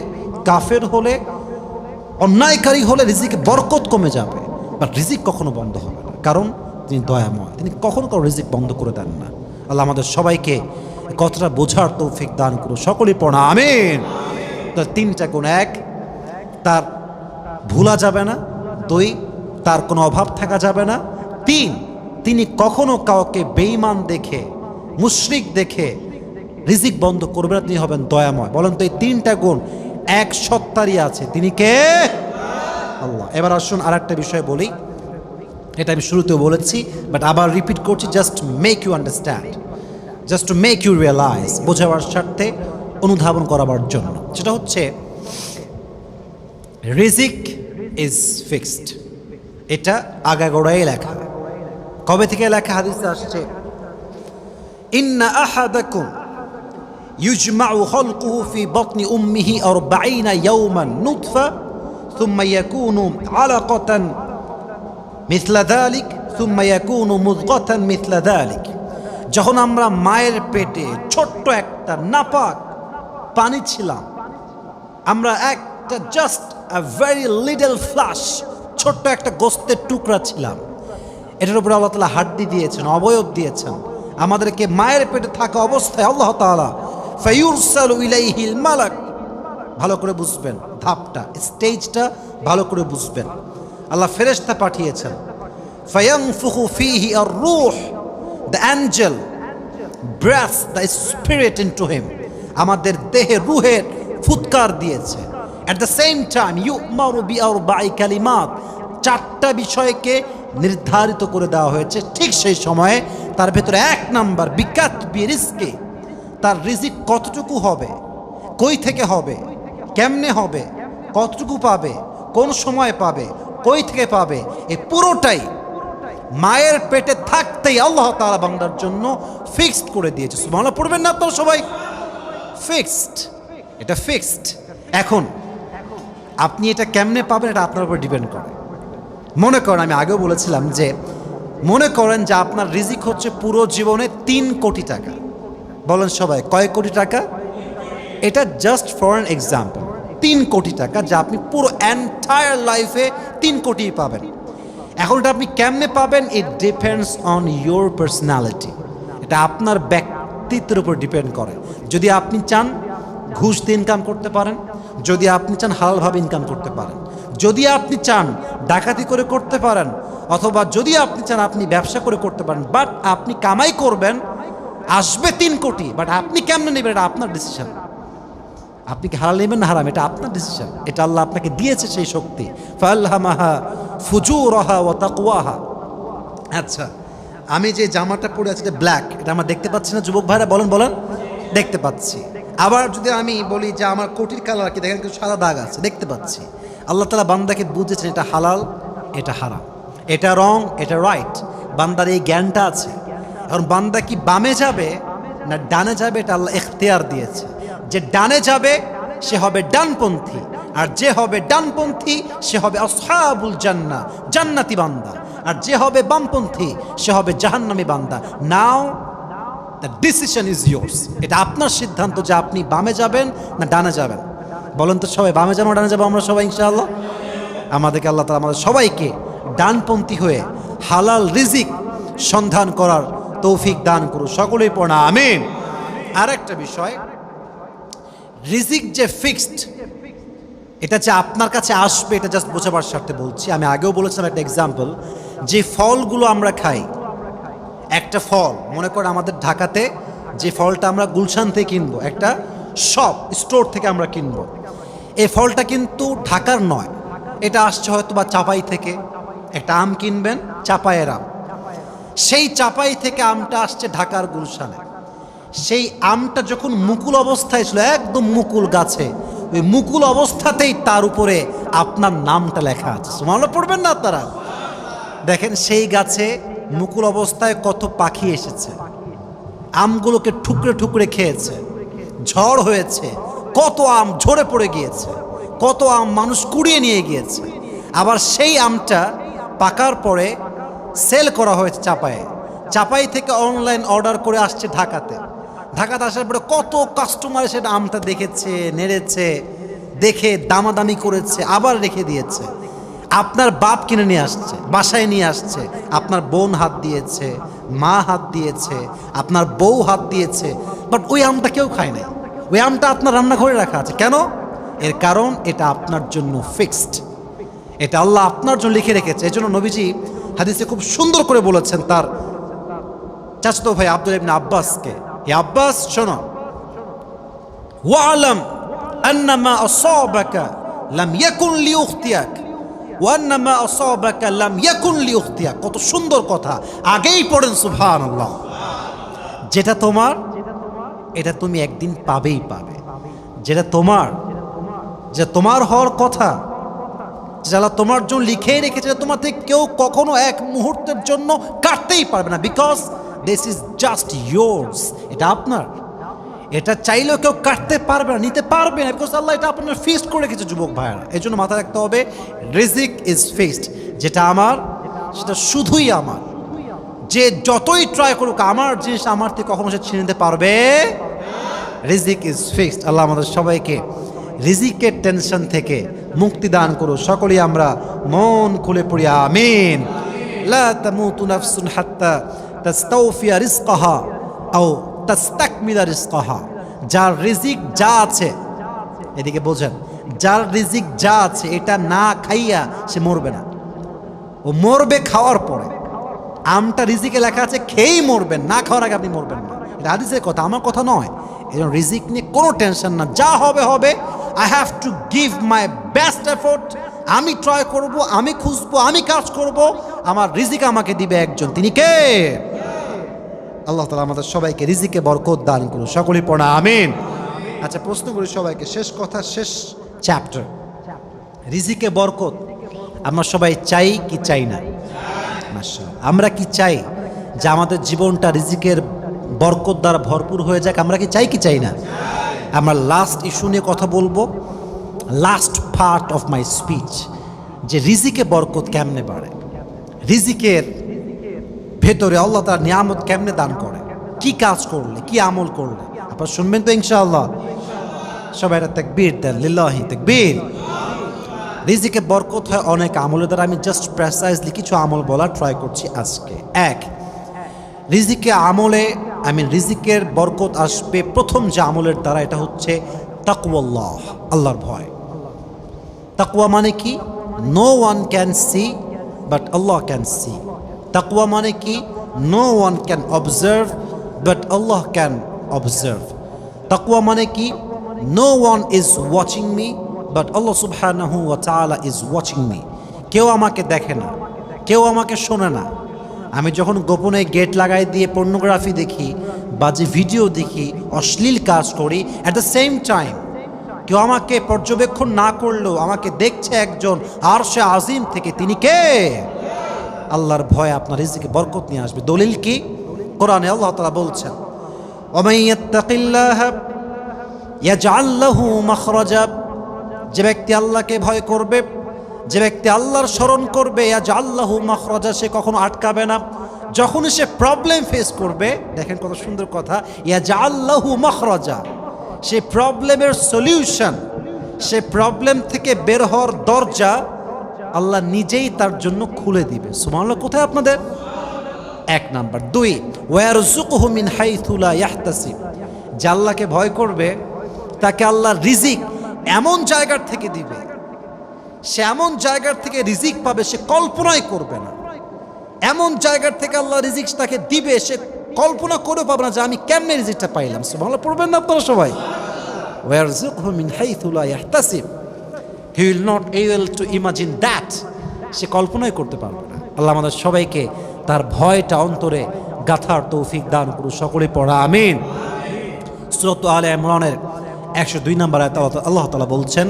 Speaker 1: কাফের হলে, অন্যায়কারী হলে রিজিকে বরকত কমে যাবে, বাট রিজিক কখনো বন্ধ হবে না, কারণ তিনি দয়াময়, তিনি কখনো কারো রিজিক বন্ধ করে দেন না। আল্লাহ আমাদের সবাইকে কথাটা বোঝার তৌফিক দান করুন। সকলেই পড়া আমিন। তার তিনটা গুণ, এক, তার ভুলা যাবে না। দুই, তার কোনো অভাব থাকা যাবে না। তিন, তিনি কখনো কাউকে বেঈমান দেখে, মুশরিক দেখে রিজিক বন্ধ করবে না, তিনি হবেন দয়াময়। বলেন তো এই তিনটা গুণ এক সত্তারই আছে, তিনি কে? আল্লাহ। এবার আসুন আর একটা বিষয় বলি, এটা আমি শুরুতেও বলেছি বাট আবার রিপিট করছি, just make you understand, just to make you realize, বোঝাবার স্বার্থে, অনুধাবন করাবার জন্য। সেটা হচ্ছে রিজিক ইজ ফিক্সড। এটা আগাগোড়াই লেখা। কবে থেকে লেখা? হাদিসে আসছে, ইন্না আহাদাকুম ইউজমাউ খালকুহু ফি বাতনি উম্মিহি 40 ইয়াওমান নুতফা সুম্মা ইয়াকুনু আলাকাতান মিথলা যালিক সুম্মা ইয়াকুনু মুদগাতান মিথলা যালিক। যখন আমরা মায়ের পেটে ছোট্ট একটা নাপাক পানি ছিলাম, আমরা একটা just a very little flesh, ছোট্ট একটা গোস্তের টুকরা ছিলাম, এটার উপরে আল্লাহ তাআলা হাড্ডি দিয়েছেন, অবয়ব দিয়েছেন। আমাদেরকে মায়ের পেটে থাকা অবস্থায় আল্লাহ তাআলা ফায়ুরসালু ইলাইহিল মালাক, ভালো করে বুঝবেন ধাপটা, স্টেজটা ভালো করে বুঝবেন। আল্লাহ ফেরেশতা পাঠিয়েছেন, ফায়ানফুখু ফীহি আর-রূহ, the angel breath the spirit into him, আমাদের দেহে রূহের ফুৎকার দিয়েছে। অ্যাট দ্য সেম টাইম ইউমারু বিআরবা'i কালিমাত, চারটা বিষয়কে নির্ধারিত করে দেওয়া হয়েছে। ঠিক সেই সময়ে তার ভেতরে এক নাম্বার বিকাতবি রিজকি, তার রিজিক কতটুকু হবে, কই থেকে হবে, কেমনে হবে, কতটুকু পাবে, কোন সময় পাবে, কই থেকে পাবে, এই পুরোটাই মায়ের পেটে থাকতেই আল্লাহ তাআলা বান্দার জন্য ফিক্সড করে দিয়েছে। সুবহানাল্লাহ পড়বেন না আপনারা সবাই? ফিক্সড, এটা ফিক্সড। এখন আপনি এটা কেমনে পাবেন, এটা আপনার উপর ডিপেন্ড করে। মনে করেন, আমি আগেও বলেছিলাম যে মনে করেন যে আপনার রিজিক হচ্ছে পুরো জীবনে 3 কোটি টাকা। বলেন সবাই কয় কোটি টাকা? এটা জাস্ট ফর অ্যান এক্সাম্পল, 3 কোটি টাকা, যা আপনি পুরো এন্টায়ার লাইফে 3 কোটি পাবেন। এখন এটা আপনি কেমনে পাবেন? It depends on your personality, এটা আপনার ব্যক্তিত্বের উপর ডিপেন্ড করে। যদি আপনি চান ঘুষ দিয়ে ইনকাম করতে পারেন, যদি আপনি চান হালালভাবে ইনকাম করতে পারেন, যদি আপনি চান ডাকাতি করে করতে পারেন, অথবা যদি আপনি চান আপনি ব্যবসা করে করতে পারেন, বাট আপনি কামাই করবেন, আসবে 3 কোটি, বাট আপনি কেমনে নেবেন এটা আপনার ডিসিশন। আপনি কি হালাল নেবেন না হারাম, এটা আপনার ডিসিশন। এটা আল্লাহ আপনাকে দিয়েছে সেই শক্তি। ফাআলহামাহা ফুজুরাহা ওয়া তাকওয়াহা। আচ্ছা, আমি যে জামাটা পরে আছি এটা ব্ল্যাক, এটা আমরা দেখতে পাচ্ছি না যুবক ভাইরা? বলেন বলেন, দেখতে পাচ্ছি। আবার যদি আমি বলি যে আমার কোটির কালার কি, দেখেন কিছু সাদা দাগ আছে, দেখতে পাচ্ছি। আল্লাহ তাআলা বান্দাকে বুঝেছেন এটা হালাল, এটা হারাম, এটা রং, এটা রাইট। বান্দার এই জ্ঞানটা আছে। এখন বান্দা কি বামে যাবে না ডানে যাবে, এটা আল্লাহ ইখতিয়ার দিয়েছে। যে ডানে যাবে সে হবে ডানপন্থী, আর যে হবে ডানপন্থী সে হবে আসহাবুল জান্নাহ, জান্নাতি বান্দা। আর যে হবে বামপন্থী সে হবে জাহান্নামী বান্দা। নাও দ্য ডিসিশন ইজ ইয়োর্স। এটা আপনার সিদ্ধান্ত যে আপনি বামে যাবেন না ডানে যাবেন। বলেন তো সবাই, বামে যাবো ডানে যাবো আমরা সবাই ইনশাআল্লাহ? আমাদেরকে আল্লাহ তাআলা আমাদের সবাইকে ডানপন্থী হয়ে হালাল রিজিক সন্ধান করার তৌফিক দান করুন। সকলেই পড়া আমিন। আর একটা বিষয়, রিজিক যে ফিক্সড, এটা যে আপনার কাছে আসবে এটা জাস্ট বোঝাবার স্বার্থে বলছি। আমি আগেও বলেছিলাম একটা এক্সাম্পল, যে ফলগুলো আমরা খাই, একটা ফল মনে করেন আমাদের ঢাকাতে যে ফলটা আমরা গুলশান থেকে কিনবো, একটা শপ স্টোর থেকে আমরা কিনবো, এই ফলটা কিন্তু ঢাকার নয়, এটা আসছে হয়তো বা চাপাই থেকে। একটা আম কিনবেন, চাপাইয়ের আম, সেই চাপাই থেকে আমটা আসছে ঢাকার গুলশানে। সেই আমটা যখন মুকুল অবস্থায় ছিল, একদম মুকুল গাছে, ওই মুকুল অবস্থাতেই তার উপরে আপনার নামটা লেখা আছে। সুবহানাল্লাহ পড়বেন না আপনারা? দেখেন সেই গাছে মুকুল অবস্থায় কত পাখি এসেছে, আমগুলোকে ঠুকরে ঠুকরে খেয়েছে, ঝড় হয়েছে, কত আম ঝরে পড়ে গিয়েছে, কত আম মানুষ কুড়িয়ে নিয়ে গিয়েছে। আবার সেই আমটা পাকার পরে সেল করা হয়েছে চাপায়ে, চাপাই থেকে অনলাইন অর্ডার করে আসছে ঢাকাতে। ঢাকাতে আসার পরে কত কাস্টমার সেটা আমটা দেখেছে, নেড়েছে, দেখে দামাদামি করেছে, আবার রেখে দিয়েছে। আপনার বাপ কিনে নিয়ে আসছে, বাসায় নিয়ে আসছে, আপনার বোন হাত দিয়েছে, মা হাত দিয়েছে, আপনার বউ হাত দিয়েছে, বাট ওই আমটা কেউ খায় নাই। ওই আমটা আপনার রান্নাঘরে রাখা আছে। কেন? এর কারণ এটা আপনার জন্য ফিক্সড, এটা আল্লাহ আপনার জন্য লিখে রেখেছে। এই জন্য নবীজি হাদিসে খুব সুন্দর করে বলেছেন তার চাচাতো ভাই আব্দুল্লাহ ইবনে আব্বাসকে, হে আব্বাস শোনো, ওয়ালাম আন্নামা আসাবাকা লাম ইয়াকুন লিউখতিয়াক ওয়া আন্নামা আসাবাকা লাম ইয়াকুন লিউখতিয়াক। কত সুন্দর কথা, আগেই পড়েন সুবহানাল্লাহ। যেটা তোমার এটা তুমি একদিন পাবেই পাবে, যেটা তোমার, যে তোমার হওয়ার কথা, যারা তোমার জন্য লিখেই রেখেছে, তোমার থেকে কেউ কখনো এক মুহূর্তের জন্য কাটতেই পারবে না। Because this is just yours, এটা আপনার। এটা চাইলেও কেউ কাটতে পারবে না, নিতে পারবে না, বিকজ আল্লাহ এটা আপনার ফিক্সড করে রেখেছে। যুবক ভাইয়েরা, এই জন্য মাথায় রাখতে হবে রিজিক ইজ ফিক্সড। যেটা আমার সেটা শুধুই আমার। যে যতই ট্রাই করুক আমার জিনিস আমার থেকে কখনো সে ছিনে নিতে পারবে। রিজিক ইজ ফিক্সড। আল্লাহ আমাদের সবাইকে রিজিকের টেনশন থেকে মুক্তি দান করো। সকলেই আমরা মন খুলে পড়ি আমিন। লা তামুতু নাফসুন হাত্তা তাস্তাওফিয়া রিজকাহা আও তাস্তাকমিলা রিজকাহা। যার রিজিক যা আছে, এদিকে বোঝেন, যার রিজিক যা আছে এটা না খাইয়া সে মরবে না, ও মরবে খাওয়ার পরে। আমটা রিজিকে লেখা আছে খেয়েই মরবেন, না খাওয়ার আগে আপনি মরবেন না। এটা হাদিসের কথা, আমার কথা নয়। এই জন্য রিজিক নিয়ে কোনো টেনশন না, যা হবে হবে। I have to give my best effort. আমি ট্রাই করব, আমি খুঁজবো, আমি কাজ করব, আমার রিজিক আমাকে দিবে একজন। তিনি কে? আল্লাহ তাআলা আমাদের সবাইকে রিজিকে বরকত দান করুন। সকলেই পড়া আমিন। আচ্ছা, প্রশ্ন করি সবাইকে, শেষ কথা, শেষ চ্যাপ্টার, রিজিকে বরকত আমরা সবাই চাই কি চাই না? মাশাআল্লাহ, আমরা কি চাই যে আমাদের জীবনটা রিজিকের বরকত দ্বারা ভরপুর হয়ে যাক? আমরা কি চাই কি চাই না? আমরা লাস্ট ইস্যু নিয়ে কথা বলবো, last part of my speech, যে রিজিকে বরকত কেমনে বাড়ে, রিজিকের ভেতরে আল্লাহ তার নিয়ামত কেমনে দান করে, কি কাজ করলে, কি আমল করলে। আপনারা শুনবেন তো ইনশাআল্লাহ? সবাই একটা তাকবীর দেন, লিল্লাহি তাকবীর। রিজিকে বরকত হয় অনেক আমলের দ্বারা। আমি জাস্ট প্রেসাইজলি কিছু আমল বলার ট্রাই করছি আজকে। এক, রিজিকে আমলে রিজিকের বরকত আসবে প্রথম যে আমলের দ্বারা, এটা হচ্ছে তাকওয়াল্লাহ, আল্লাহর ভয়। তাকওয়া মানে কি? No one can see but Allah can see. তাকওয়া মানে কি? No one can observe but Allah can observe. তাকওয়া মানে কি? No one is watching me but Allah সুবহানাহু ওয়া তাআলা ইজ ওয়াচিং মি। কেউ আমাকে দেখে না, কেউ আমাকে শোনে না। আমি যখন গোপনে গেট লাগাই দিয়ে পর্নোগ্রাফি দেখি বাজে ভিডিও দেখি, অশ্লীল কাজ করি, অ্যাট দ্য সেম টাইম কেউ আমাকে পর্যবেক্ষণ না করলেও আমাকে দেখছে একজন আরশে আজিম থেকে, তিনি কে? আল্লাহর ভয় আপনার রিজিকে বরকত নিয়ে আসবে। দলিল কি? কোরআনে আল্লাহ তাআলা বলছেন, ওয়ামান ইয়াত্তাকিল্লাহ ইয়াজআল লাহু মাখরাজা, যে ব্যক্তি আল্লাহকে ভয় করবে, যে ব্যক্তি আল্লাহর স্মরণ করবে, ইয়াজআল লাহু মাখরাজা, সে কখনো আটকাবে না। যখন সে প্রবলেম ফেস করবে, দেখেন কত সুন্দর কথা, ইয়াজআল লাহু মাখরাজা, সে প্রবলেমের সলিউশন, সে প্রবলেম থেকে বের হওয়ার দরজা আল্লাহ নিজেই তার জন্য খুলে দিবে। সুবহানাল্লাহ। কোথায় আপনাদের? এক নাম্বার। দুই, ওয়ারযুকুহু মিন হাইথু লা ইয়াহতাসিব, যে আল্লাহকে ভয় করবে তাকে আল্লাহ রিজিক এমন জায়গার থেকে দিবে, সে এমন জায়গার থেকে রিজিক পাবে সে কল্পনাই করবে না। এমন জায়গার থেকে আল্লাহ রিজিক তাকে দিবে, সে কল্পনা করে পাবে না যে আমি কেমনে রিজিকটা পাইলাম। সুবহানাল্লাহ পড়বেন না আপনারা সবাই? ওয়ারযুকুহু মিন হাইথু লা ইয়াহতাসিব, he will not able to imagine that, সে কল্পনাই করতে পারবে না। আল্লাহ আমাদের সবাইকে তার ভয়টা অন্তরে গাথার তৌফিক দান করুন। সকলে পড়া আমিন। সূরা আলে ইমরানের 102 নম্বর আয়াতে আল্লাহ তাআলা বলছেন,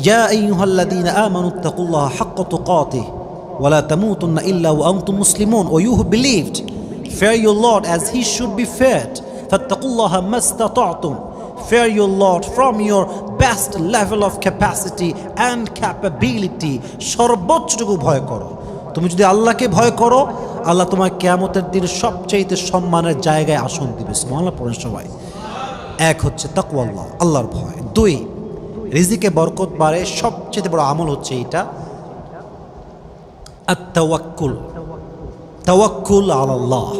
Speaker 1: ইয়া আইয়ুহাল্লাযীনা আমানুত্তাকুল্লাহা হাক্কা তুকাতিহি ওয়া লা তামুতুন্না ইল্লা ওয়া আনতুম মুসলিমুন, O you who believed, fear your Lord as he should be feared, fattaqullaha mastata'tum, fear your Lord from your best level of capacity and capability, সর্বোচ্চটুকু ভয় করো। তুমি যদি আল্লাহকে ভয় করো, আল্লাহ তোমার কিয়ামতের দিন সবচেয়ে সম্মানের জায়গায় আসন দিবে। সুবহানাল্লাহ পড়েন সবাই। এক হচ্ছে তাকওয়াল্লাহ, আল্লাহর ভয়। দুই, রিজিকে বরকত বাড়ে, সবচেয়ে বড় আমল হচ্ছে এইটা, আত-তাওয়াক্কুল, তাওয়াক্কুল আলাল্লাহ।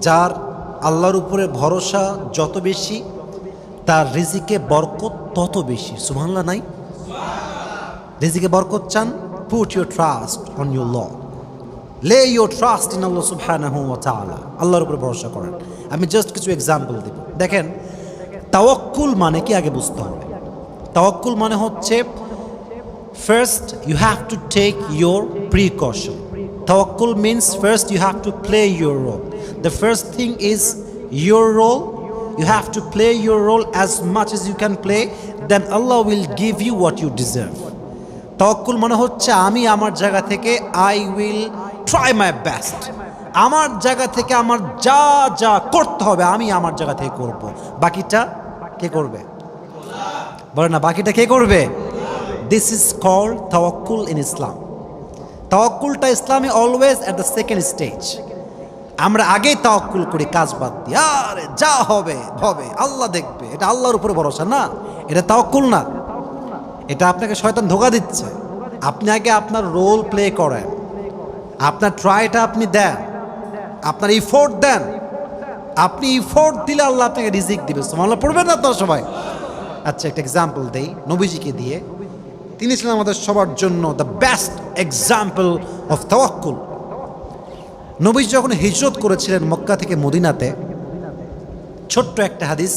Speaker 1: যার আল্লাহর উপরে ভরসা যত বেশি, তার রিজিকে বরকত তত বেশি। সুবহানাল্লাহ নাই? রিজিকে বরকত চান? Put your trust on your Lord, লে ইউর ট্রাস্ট ইন আল্লাহ সুবহানাহু ওয়া তাআলা, আল্লাহর উপরে ভরসা করেন। আমি জাস্ট কিছু এক্সাম্পল দেব। দেখেন, তাওয়াক্কুল মানে কি আগে বুঝতে হবে। তাওয়াক্কুল মানে হচ্ছে, first you have to take your precaution. Tawakkul means first you have to play your role. The first thing is your role. You have to play your role as much as you can play. Then Allah will give you what you deserve. Tawakkul মানে হচ্ছে আমি আমার জায়গা থেকে I will try my best. আমার জায়গা থেকে আমার যা যা করতে হবে আমি আমার জায়গা থেকে করব। বাকিটা কে করবে? বলেন না, বাকিটা কে করবে? This is called tawakkul in Islam. তাওয়াক্কুলটা ইসলামে always at the second stage. আমরা আগেই তাওয়াক্কুল করি কাজ বাদ দিয়ে, আরে যা হবে হবে, আল্লাহ দেখবে, এটা আল্লাহর উপরে ভরসা না, এটা তাওয়াক্কুল না, এটা আপনাকে শয়তান ধোঁকা দিচ্ছে। আপনি আগে আপনার রোল প্লে করেন, আপনার ট্রাইটা আপনি দেন, আপনার ইফোর্ট দেন। আপনি ইফোর্ট দিলে আল্লাহ আপনাকে রিজিক দিবে। সুবহানাল্লাহ পড়বেন না আপনারা সবাই? আচ্ছা, একটা এক্সাম্পল দেই নবীজিকে দিয়ে। তিনি ছিলেন আমাদের সবার জন্য দ্য বেস্ট এক্সাম্পল অফ তাওয়াক্কুল। নবী যখন হিজরত করেছিলেন মক্কা থেকে মদিনাতে, ছোট্ট একটা হাদিস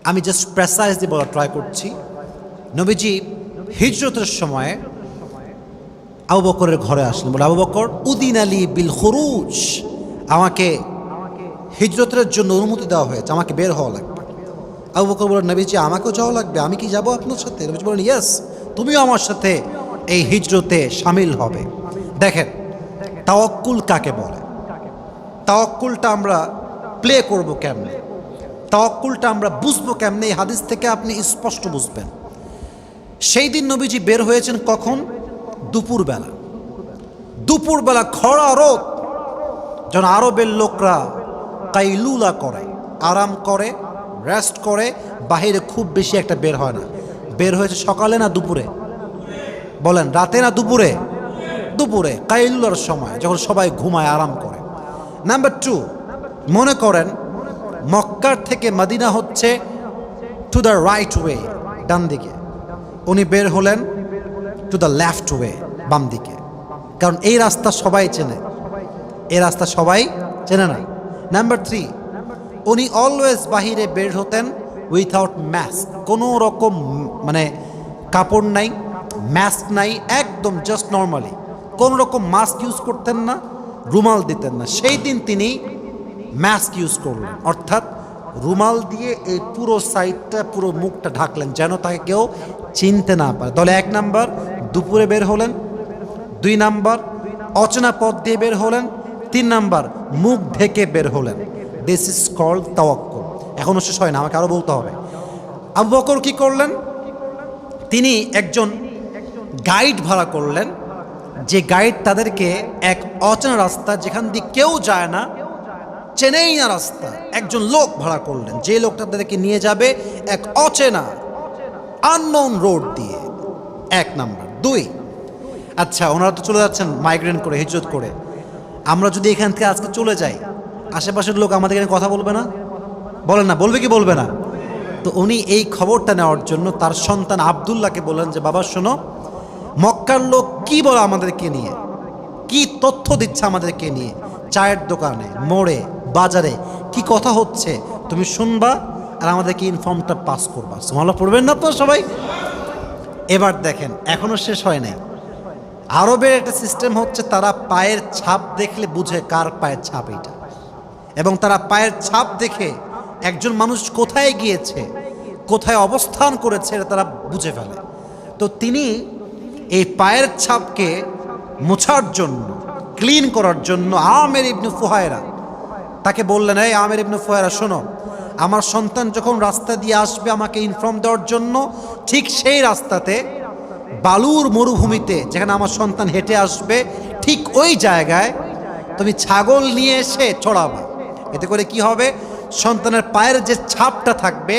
Speaker 1: আমি জাস্ট প্রেসাইজলি বলা ট্রাই করছি। নবীজি হিজরতের সময় আবু বকরের ঘরে আসলেন, বলে, আবু বকর, উদিন আলী বিল খুরুজ, আমাকে হিজরতের জন্য অনুমতি দেওয়া হয়েছে, আমাকে বের হওয়া লাগবে। আবু বকর বলেন, নবীজি আমাকেও যাওয়া লাগবে, আমি কি যাবো আপনার সাথে? নবীজি বলেন, ইয়েস, তুমিও আমার সাথে এই হিজরতে শামিল হবে। দেখেন, তাওয়াক্কুল কাকে বলে? তাওয়াক্কুলটা আমরা প্লে করব কেমনে? তাওয়াক্কুলটা আমরা বুঝবো কেমনে? এই হাদিস থেকে আপনি স্পষ্ট বুঝবেন। সেই দিন নবীজি বের হয়েছেন কখন? দুপুরবেলা। দুপুরবেলা খরা রোদ, যখন আরবের লোকরা কাইলুলা করে, আরাম করে, রেস্ট করে, বাহিরে খুব বেশি একটা বের হয় না। বের হয়েছে সকালে না দুপুরে? বলেন, রাতে না দুপুরে? দুপুরে, কাইলুলার সময়, যখন সবাই ঘুমায়, আরাম করে। নাম্বার টু, মনে করেন মক্কার থেকে মদিনা হচ্ছে টু দ্য রাইট ওয়ে, ডান দিকে। উনি বের হলেন টু দ্য লেফট ওয়ে, বাম দিকে। কারণ এই রাস্তা সবাই চেনে, এই রাস্তা সবাই চেনে না। নাম্বার থ্রি, উনি অলওয়েজ বাহিরে বের হতেন উইথাউট মাস্ক, কোনো রকম মানে কাপড় নাই, মাস্ক নাই, একদম জাস্ট নর্মালি, কোনো রকম মাস্ক ইউজ করতেন না, রুমাল দিতেন না। সেই দিন তিনি মাস্ক ইউজ করলেন, অর্থাৎ রুমাল দিয়ে এই পুরো সাইডটা, পুরো মুখটা ঢাকলেন যেন তাকে কেউ চিনতে না পারে। তাহলে 1 নাম্বার দুপুরে বের হলেন, 2 নাম্বার অচেনা পথ দিয়ে বের হলেন, 3 নাম্বার মুখ ঢেকে বের হলেন। দিস ইজ কল্ড তাওয়াক্কুল। এখনও শেষ হয় না, আমাকে আরও বলতে হবে। আবু বকর কি করলেন? তিনি একজন গাইড ভাড়া করলেন, যে গাইড তাদেরকে এক অচেনা রাস্তা, যেখান দিয়ে কেউ যায় না, চেনেই না রাস্তা, একজন লোক ভাড়া করলেন, যে লোকটা তাদেরকে নিয়ে যাবে এক অচেনা আননোন রোড দিয়ে। 1 নাম্বার। 2, আচ্ছা ওনারা তো চলে যাচ্ছেন মাইগ্রেন্ট করে, হিজরত করে। আমরা যদি এখান থেকে আজকে চলে যাই, আশেপাশের লোক আমাদের এখানে কথা বলবে না? বলেন না, বলবে কি বলবে না? তো উনি এই খবরটা নেওয়ার জন্য তার সন্তান আবদুল্লাহকে বললেন যে বাবা শোনো, মক্কার লোক কি বলে আমাদেরকে নিয়ে, কি তথ্য দিচ্ছে আমাদেরকে নিয়ে, চায়ের দোকানে, মোড়ে, বাজারে কি কথা হচ্ছে, তুমি শুনবা আর আমাদেরকে ইনফর্মটা পাস করবা। সুবহানাল্লাহ পড়বেন না তো সবাই? এবার দেখেন, এখনো শেষ হয় নাই। আরবের একটা সিস্টেম হচ্ছে, তারা পায়ের ছাপ দেখলে বুঝে কার পায়ের ছাপ এটা, এবং তারা পায়ের ছাপ দেখে একজন মানুষ কোথায় গিয়েছে, কোথায় অবস্থান করেছে এটা তারা বুঝে ফেলে। তো তিনি এই পায়ের ছাপকে মোছার জন্য, ক্লিন করার জন্য আমের ইবনে ফুহায়রা তাকে বললেন, এই আমের ইবনে ফুহায়রা শোনো, আমার সন্তান যখন রাস্তা দিয়ে আসবে আমাকে ইনফর্ম দেওয়ার জন্য, ঠিক সেই রাস্তাতে বালুর মরুভূমিতে যেখানে আমার সন্তান হেঁটে আসবে, ঠিক ওই জায়গায় তুমি ছাগল নিয়ে এসে চড়াবা। এতে করে কি হবে, সন্তানের পায়ের যে ছাপটা থাকবে,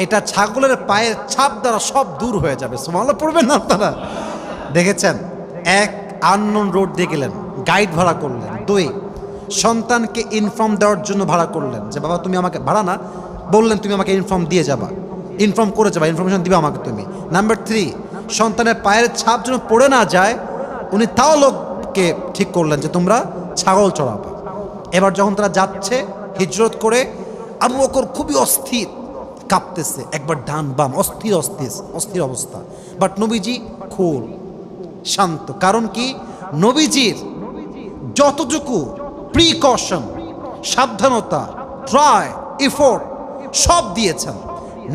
Speaker 1: এটা ছাগলের পায়ের ছাপ দ্বারা সব দূর হয়ে যাবে। সুবহানাল্লাহ পড়বেন না আপনারা? দেখেছেন, 1 আননোন রোড দিয়ে গেলেন, গাইড ভাড়া করলেন। 2 সন্তানকে ইনফর্ম দেওয়ার জন্য ভাড়া করলেন, যে বাবা তুমি আমাকে, ভাড়া না বললেন, তুমি আমাকে ইনফর্ম দিয়ে যাবা, ইনফর্ম করে যাবা, ইনফরমেশন দিবা আমাকে তুমি। নাম্বার 3 সন্তানের পায়ের ছাপ যেন পড়ে না যায়, উনি তাও লোককে ঠিক করলেন যে তোমরা ছাগল চড়াবা। এবার যখন তারা যাচ্ছে হিজরত করে, আবু বকর খুবই অস্থির, কাঁপতেছে, একবার ডান বাম, অস্থির অস্থির অস্থির অবস্থা। বাট নবীজি খুল, শান্ত। কারণ কি, নবীজির যতটুকু প্রিকশন, সাবধানতা, ট্রাই, এফোর্ট সব দিয়েছেন।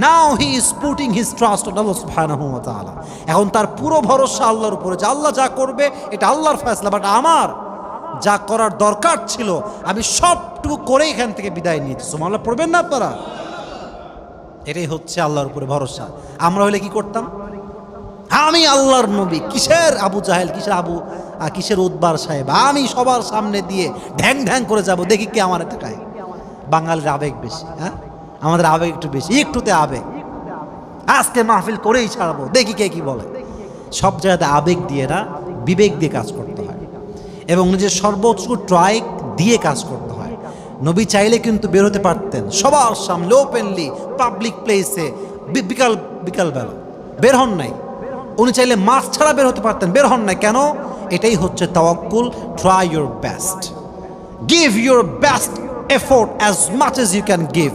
Speaker 1: Now he is putting his trust on Allah সুবহানাহু ওয়া তাআলা। এখন তার পুরো ভরসা আল্লাহর উপরে, যে আল্লাহ যা করবে এটা আল্লাহর ফয়সালা, বাট আমার যা করার দরকার ছিল আমি সবটুকু করে এখান থেকে বিদায় নিয়েছি। সুবহানাল্লাহ পড়বেন না আপনারা? এটাই হচ্ছে আল্লাহর উপরে ভরসা। আমরা হলে কি করতাম? আমি আল্লাহর নবী, কিসের আবু জাহেল, কিসের উদ্বার সাহেব, আমি সবার সামনে দিয়ে ঢ্যাং ঢ্যাং করে যাব, দেখি কে আমার টাকায়। বাঙালির আবেগ বেশি, হ্যাঁ আমাদের আবেগ একটু বেশি, একটুতে আবেগ, আজকে মাহফিল করেই ছাড়বো, দেখি কে কি বলে। সব জায়গাতে আবেগ দিয়ে না, বিবেক দিয়ে কাজ করতে হয় এবং নিজের সর্বোচ্চ ট্রাই দিয়ে কাজ করতে হয়। নবী চাইলে কিন্তু বের হতে পারতেন সবার সামনে, ওপেনলি, পাবলিক প্লেসে, বিকালবেলা, বের হন নাই। উনি চাইলে মাস ছাড়া বের হতে পারতেন, বের হন নাই। কেন? এটাই হচ্ছে তাওয়াক্কুল। Try your best, give your best effort as much as you can give.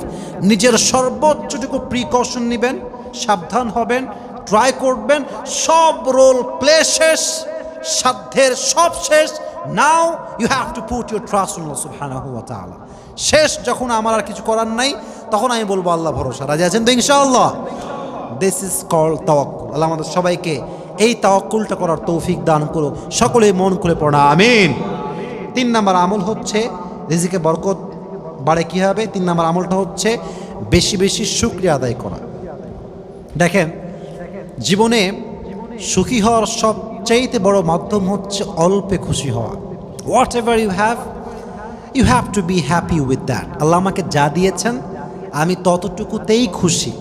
Speaker 1: নিজের সর্বোচ্চটুকু প্রিকশন নেবেন, সাবধান হবেন, ট্রাই করবেন, সব রোল প্লে শেষ, সাধ্যের সব শেষ। Now you have to put your trust on Allah সুবহানাহু ওয়া তাআলা। শেষ যখন আমার আর কিছু করার নাই, তখন আমি বলবো আল্লাহ ভরসা। রাজি আছেন তো ইনশাআল্লাহ? দিস ইজ কল্ড তাওয়াক্কুল। আল্লাহ আমাদের সবাইকে এই তাওয়াক্কুলটা করার তৌফিক দান করো। সকলেই মন খুলে পড়া আমিন। 3 নাম্বার আমল হচ্ছে, রিজিকে বরকত বাড়ে কীভাবে? 3 নাম্বার আমলটা হচ্ছে বেশি বেশি শুকরিয়া আদায় করা। দেখেন, জীবনে সুখী হওয়ার সবচাইতে বড় মাধ্যম হচ্ছে অল্পে খুশি হওয়া। Whatever you have to be happy with that. Allah আমাকে যা দিয়েছেন আমি ততটুকুতেই খুশি।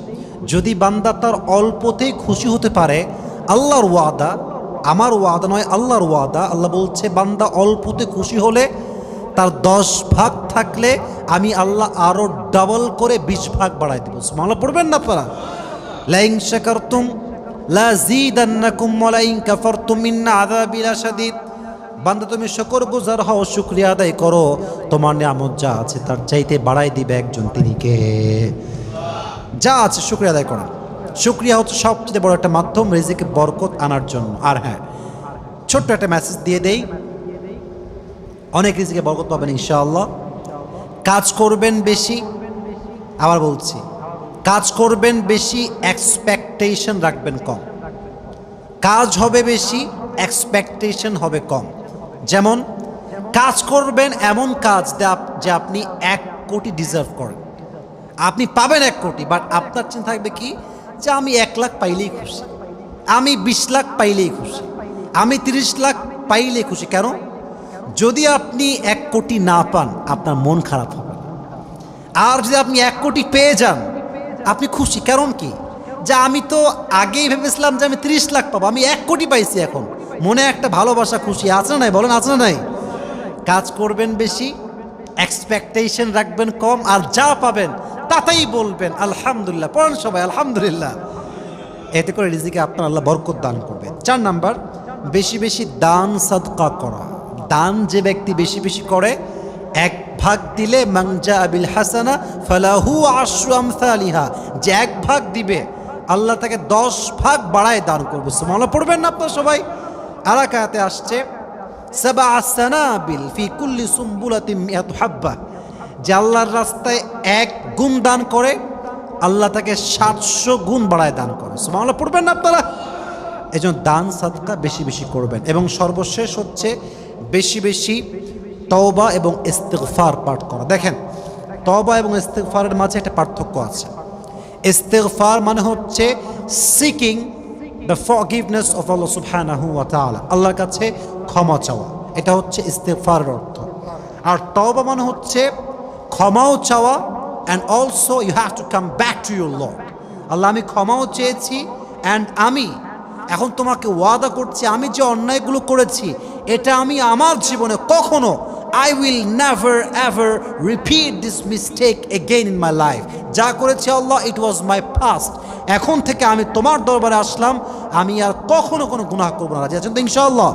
Speaker 1: যদি বান্দা তার অল্পতেই খুশি হতে পারে, আল্লাহর ওয়াদা, আমার ওয়াদা নয়, আল্লাহর ওয়াদা। আল্লাহ বলছে বান্দা অল্পতে খুশি হলে, তার 10 ভাগ থাকলে আমি আল্লাহ আরও ডাবল করে 20 ভাগ বাড়াই দেবো। সুবহানাল্লাহ পড়বেন না আপনারা? লাইন শাকারতুম লাযীদান্নাকুম ওয়া লাইন কাফারতুম ইন্না আযাবি লাশাদীদ। বান্দা তুমি শুকরগুজার হও, শুকরিয়া আদায় করো, তোমার নিয়ামত যা আছে তার চাইতে বাড়াই দিবে একজন, তিনি কে? যা আছে শুকরিয়া আদায় করা। শুকরিয়া হচ্ছে সবচেয়ে বড় একটা মাধ্যম রিজিকে বরকত আনার জন্য। আর হ্যাঁ, ছোট্ট একটা মেসেজ দিয়ে দেই, অনেক রিজিকে বরকত পাবেন ইনশাআল্লাহ। কাজ করবেন বেশি, আবার বলছি, কাজ করবেন বেশি, এক্সপেকটেশন রাখবেন কম। কাজ হবে বেশি, এক্সপেকটেশন হবে কম। যেমন কাজ করবেন এমন কাজ যে আপনি 1 কোটি ডিজার্ভ করেন, আপনি পাবেন 1 কোটি, বাট আপনার চিন্তা থাকবে কি যে আমি 1 লাখ পাইলেই খুশি, আমি 20 লাখ পাইলেই খুশি, আমি 30 লাখ পাইলেই খুশি। কেন? যদি আপনি 1 কোটি না পান আপনার মন খারাপ হবে, আর যদি আপনি 1 কোটি পেয়ে যান আপনি খুশি। কারণ কি? যে আমি তো আগেই ভেবেছিলাম যে আমি 30 লাখ পাবো, আমি 1 কোটি পাইছি, এখন মনে একটা ভালোবাসা, খুশি আছে না নাই? বলেন আছে না নাই? কাজ করবেন বেশি, এক্সপেকটেশন রাখবেন কম, আর যা পাবেন তাতেই বলবেন আলহামদুলিল্লাহ। পড়েন সবাই আলহামদুলিল্লাহ। এতে করে রিজিকে আপনার আল্লাহ বরকত দান করবেন। 4 নাম্বার, বেশি বেশি দান সাদকা করা। দান যে ব্যক্তি বেশি বেশি করে, 1 ভাগ দিলে মান জা বিল হাসানা ফালাহু আশরু আমসালিহা, যে 1 ভাগ দিবে আল্লাহ তাকে 10 ভাগ বাড়ায় দান করবে। সুবহানাল্লাহ পড়বেন না আপনারা সবাই? আর এক আয়াতে আসছে সাবআ সানাবিল ফি কুল্লি সুম্বুলাতিন মিআতু হাব্বা, যে আল্লাহর রাস্তায় 1 গুণ দান করে আল্লাহ তাকে 700 গুণ বাড়ায় দান করে। সুবহানাল্লাহ পড়বেন না আপনারা? এজন্য দান সাদকা বেশি বেশি করবেন। এবং সর্বশেষ হচ্ছে বেশি বেশি তওবা এবং ইস্তিগফার পাঠ করা। দেখেন, তওবা এবং ইস্তিগফারের মাঝে একটা পার্থক্য আছে। ইস্তিগফার মানে হচ্ছে সিকিং দ্য ফরগিভনেস অফ আল্লাহ সুবহানাহু ওয়া তাআলা, আল্লাহর কাছে ক্ষমা চাওয়া, এটা হচ্ছে ইস্তিগফারের অর্থ। আর তওবা মানে হচ্ছে ক্ষমাও চাওয়া, and also you have to come back to your lord. Allah আমি ক্ষমাও চেয়েছি, অ্যান্ড আমি এখন তোমাকে ওয়াদা করছি আমি যে অন্যায়গুলো করেছি এটা আমি আমার জীবনে কখনো I will never ever repeat this mistake again in my life. যা করেছি আল্লাহ, it was my past, এখন থেকে আমি তোমার দরবারে আসলাম, আমি আর কখনো কোনো গুনাহ করব না। রাজি আছেন তো ইনশাআল্লাহ?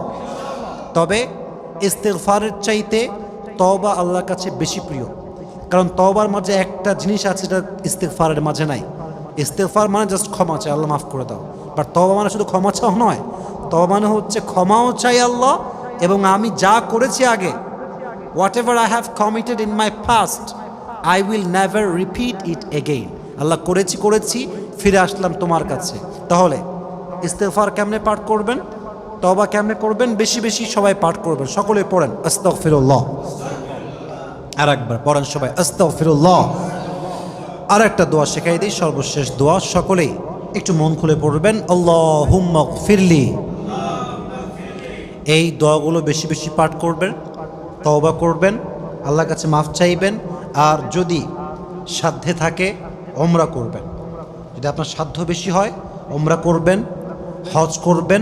Speaker 1: তবে ইস্তিগফারের চাইতে তওবা আল্লাহর কাছে বেশি প্রিয়, কারণ তওবার মাঝে একটা জিনিস আছে যেটা ইস্তিগফারের মাঝে নাই। ইস্তিগফার মানে জাস্ট ক্ষমা চাই, আল্লাহ মাফ করে দাও, বাট তওবা মানে শুধু ক্ষমা চাও নয়, তওবা মানে হচ্ছে ক্ষমাও চাই আল্লাহ, এবং আমি যা করেছি আগে, whatever I have committed in my past, I will never repeat it again. আল্লাহ করেছি, ফিরে আসলাম তোমার কাছে। তাহলে ইস্তিগফার কেমনে পাঠ করবেন, তওবা কেমনে করবেন? বেশি বেশি সবাই পাঠ করবেন। সকলে পড়েন আস্তাগফিরুল্লাহ। আর একবার পড়েন সবাই আস্তাগফিরুল্লাহ। আর একটা দোয়া শেখাই দিই, সর্বশেষ দোয়া, সকলেই একটু মন খুলে পড়বেন, আল্লাহুম্মা গফিরলি। এই দোয়াগুলো বেশি বেশি পাঠ করবেন, তওবা করবেন, আল্লাহর কাছে মাফ চাইবেন, আর যদি সাধ্যে থাকে ওমরা করবেন। যদি আপনার সাধ্য বেশি হয় ওমরা করবেন, হজ করবেন।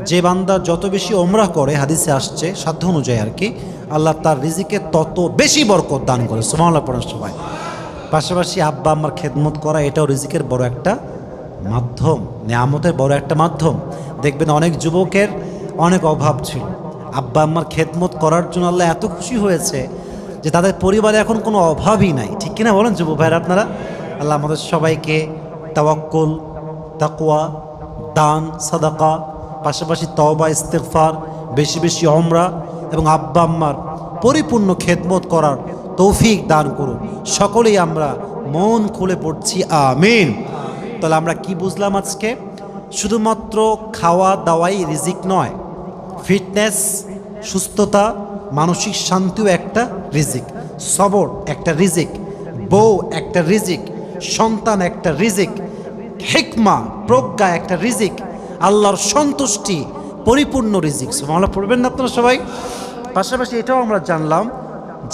Speaker 1: যে বান্দা যত বেশি ওমরা করে, হাদিসে আসছে সাধ্য অনুযায়ী আর কি, আল্লাহ তার রিজিকে তত বেশি বরকত দান করে। সুবহানাল্লাহ পড়েন সবাই। পাশাপাশি আব্বা আম্মার খেদমত করা, এটাও রিজিকের বড় একটা মাধ্যম, নিয়ামতের বড় একটা মাধ্যম। দেখবেন অনেক যুবকের অনেক অভাব ছিল, আব্বা আম্মার খেদমত করার জন্য আল্লাহ এত খুশি হয়েছে যে তাদের পরিবারে এখন কোনো অভাবই নাই। ঠিক কিনা বলেন যুবক ভাইরা আপনারা? আল্লাহ আমাদের সবাইকে তাওয়াক্কুল, তাকওয়া, দান, সাদাকা, পাশাপাশি তওবা, ইস্তিগফার, বেশি বেশি ওমরা এবং আব্বা আম্মার পরিপূর্ণ খেদমত করার তৌফিক দান করুন। সকলেই আমরা মন খুলে পড়ছি আমিন। তাহলে আমরা কি বুঝলাম আজকে? শুধুমাত্র খাওয়া দাওয়াই রিজিক নয়, ফিটনেস, সুস্থতা, মানসিক শান্তিও একটা রিজিক, সবর একটা রিজিক, বউ একটা রিজিক, সন্তান একটা রিজিক, হিকমা, প্রজ্ঞা একটা রিজিক, আল্লাহর সন্তুষ্টি পরিপূর্ণ রিজিক। সুবহানাল্লাহ পড়বেন না আপনারা সবাই? পাশাপাশি এটাও আমরা জানলাম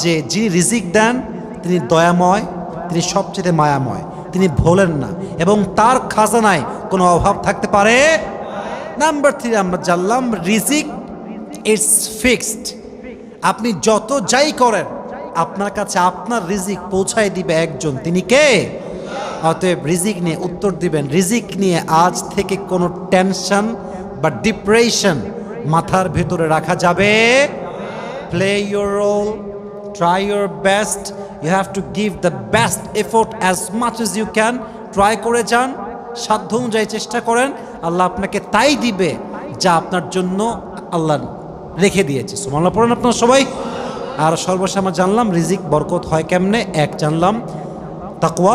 Speaker 1: যে যিনি রিজিক দেন তিনি দয়াময়, তিনি সবচেয়ে মায়াময়, তিনি ভোলেন না, এবং তার খাজানায় কোনো অভাব থাকতে পারে। নাম্বার 3 আমরা জানলাম রিজিক ইটস ফিক্সড। আপনি যত যাই করেন আপনার কাছে আপনার রিজিক পৌঁছায় দিবে একজন, তিনি কে? অতএব রিজিক নিয়ে উত্তর দিবেন, রিজিক নিয়ে আজ থেকে কোনো টেনশন বা ডিপ্রেশন মাথার ভেতরে রাখা যাবে। Play your role, try your best, you have to give the best effort as much as you can. Try করে যান, সাধ্য অনুযায়ী চেষ্টা করেন, আল্লাহ আপনাকে তাই দিবে যা আপনার জন্য আল্লাহ রেখে দিয়েছে। সুবহানাল্লাহ পড়েন আপনারা সবাই? আর সর্বশেষ আমরা জানলাম রিজিক বরকত হয় কেমনে। এক জানলাম তাকওয়া,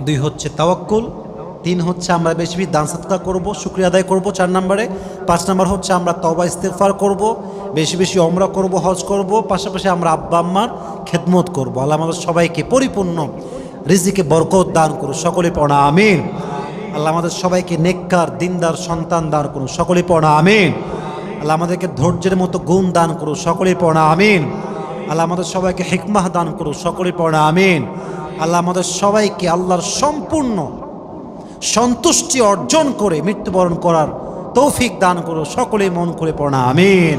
Speaker 1: দুই হচ্ছে তাওয়াক্কুল, তিন হচ্ছে আমরা বেশি বেশি দান সাদকা করব, শুকরিয়া আদায় করব 4 নম্বরে, 5 নম্বর হচ্ছে আমরা তওবা ইস্তেগফার করব, বেশি বেশি ওমরা করব, হজ করব, পাশাপাশি আমরা আব্বা আম্মার খেদমত করব। আল্লাহ আমাদের সবাইকে পরিপূর্ণ রিজিকে বরকত দান করুন, সকলে পড়া আমিন। আল্লাহ আমাদের সবাইকে নেককার দিনদার সন্তান দান করুন, সকলে পড়া আমিন। আল্লাহ আমাদেরকে ধৈর্যের মতো গুণ দান করুন, সকলে পড়া আমিন। আল্লাহ আমাদের সবাইকে হিকমাহ দান করুন, সকলে পড়া আমিন। আল্লাহ আমাদের সবাইকে আল্লাহর সম্পূর্ণ সন্তুষ্টি অর্জন করে মৃত্যুবরণ করার তৌফিক দান করুন, সকলেই মন করে পড়া আমিন।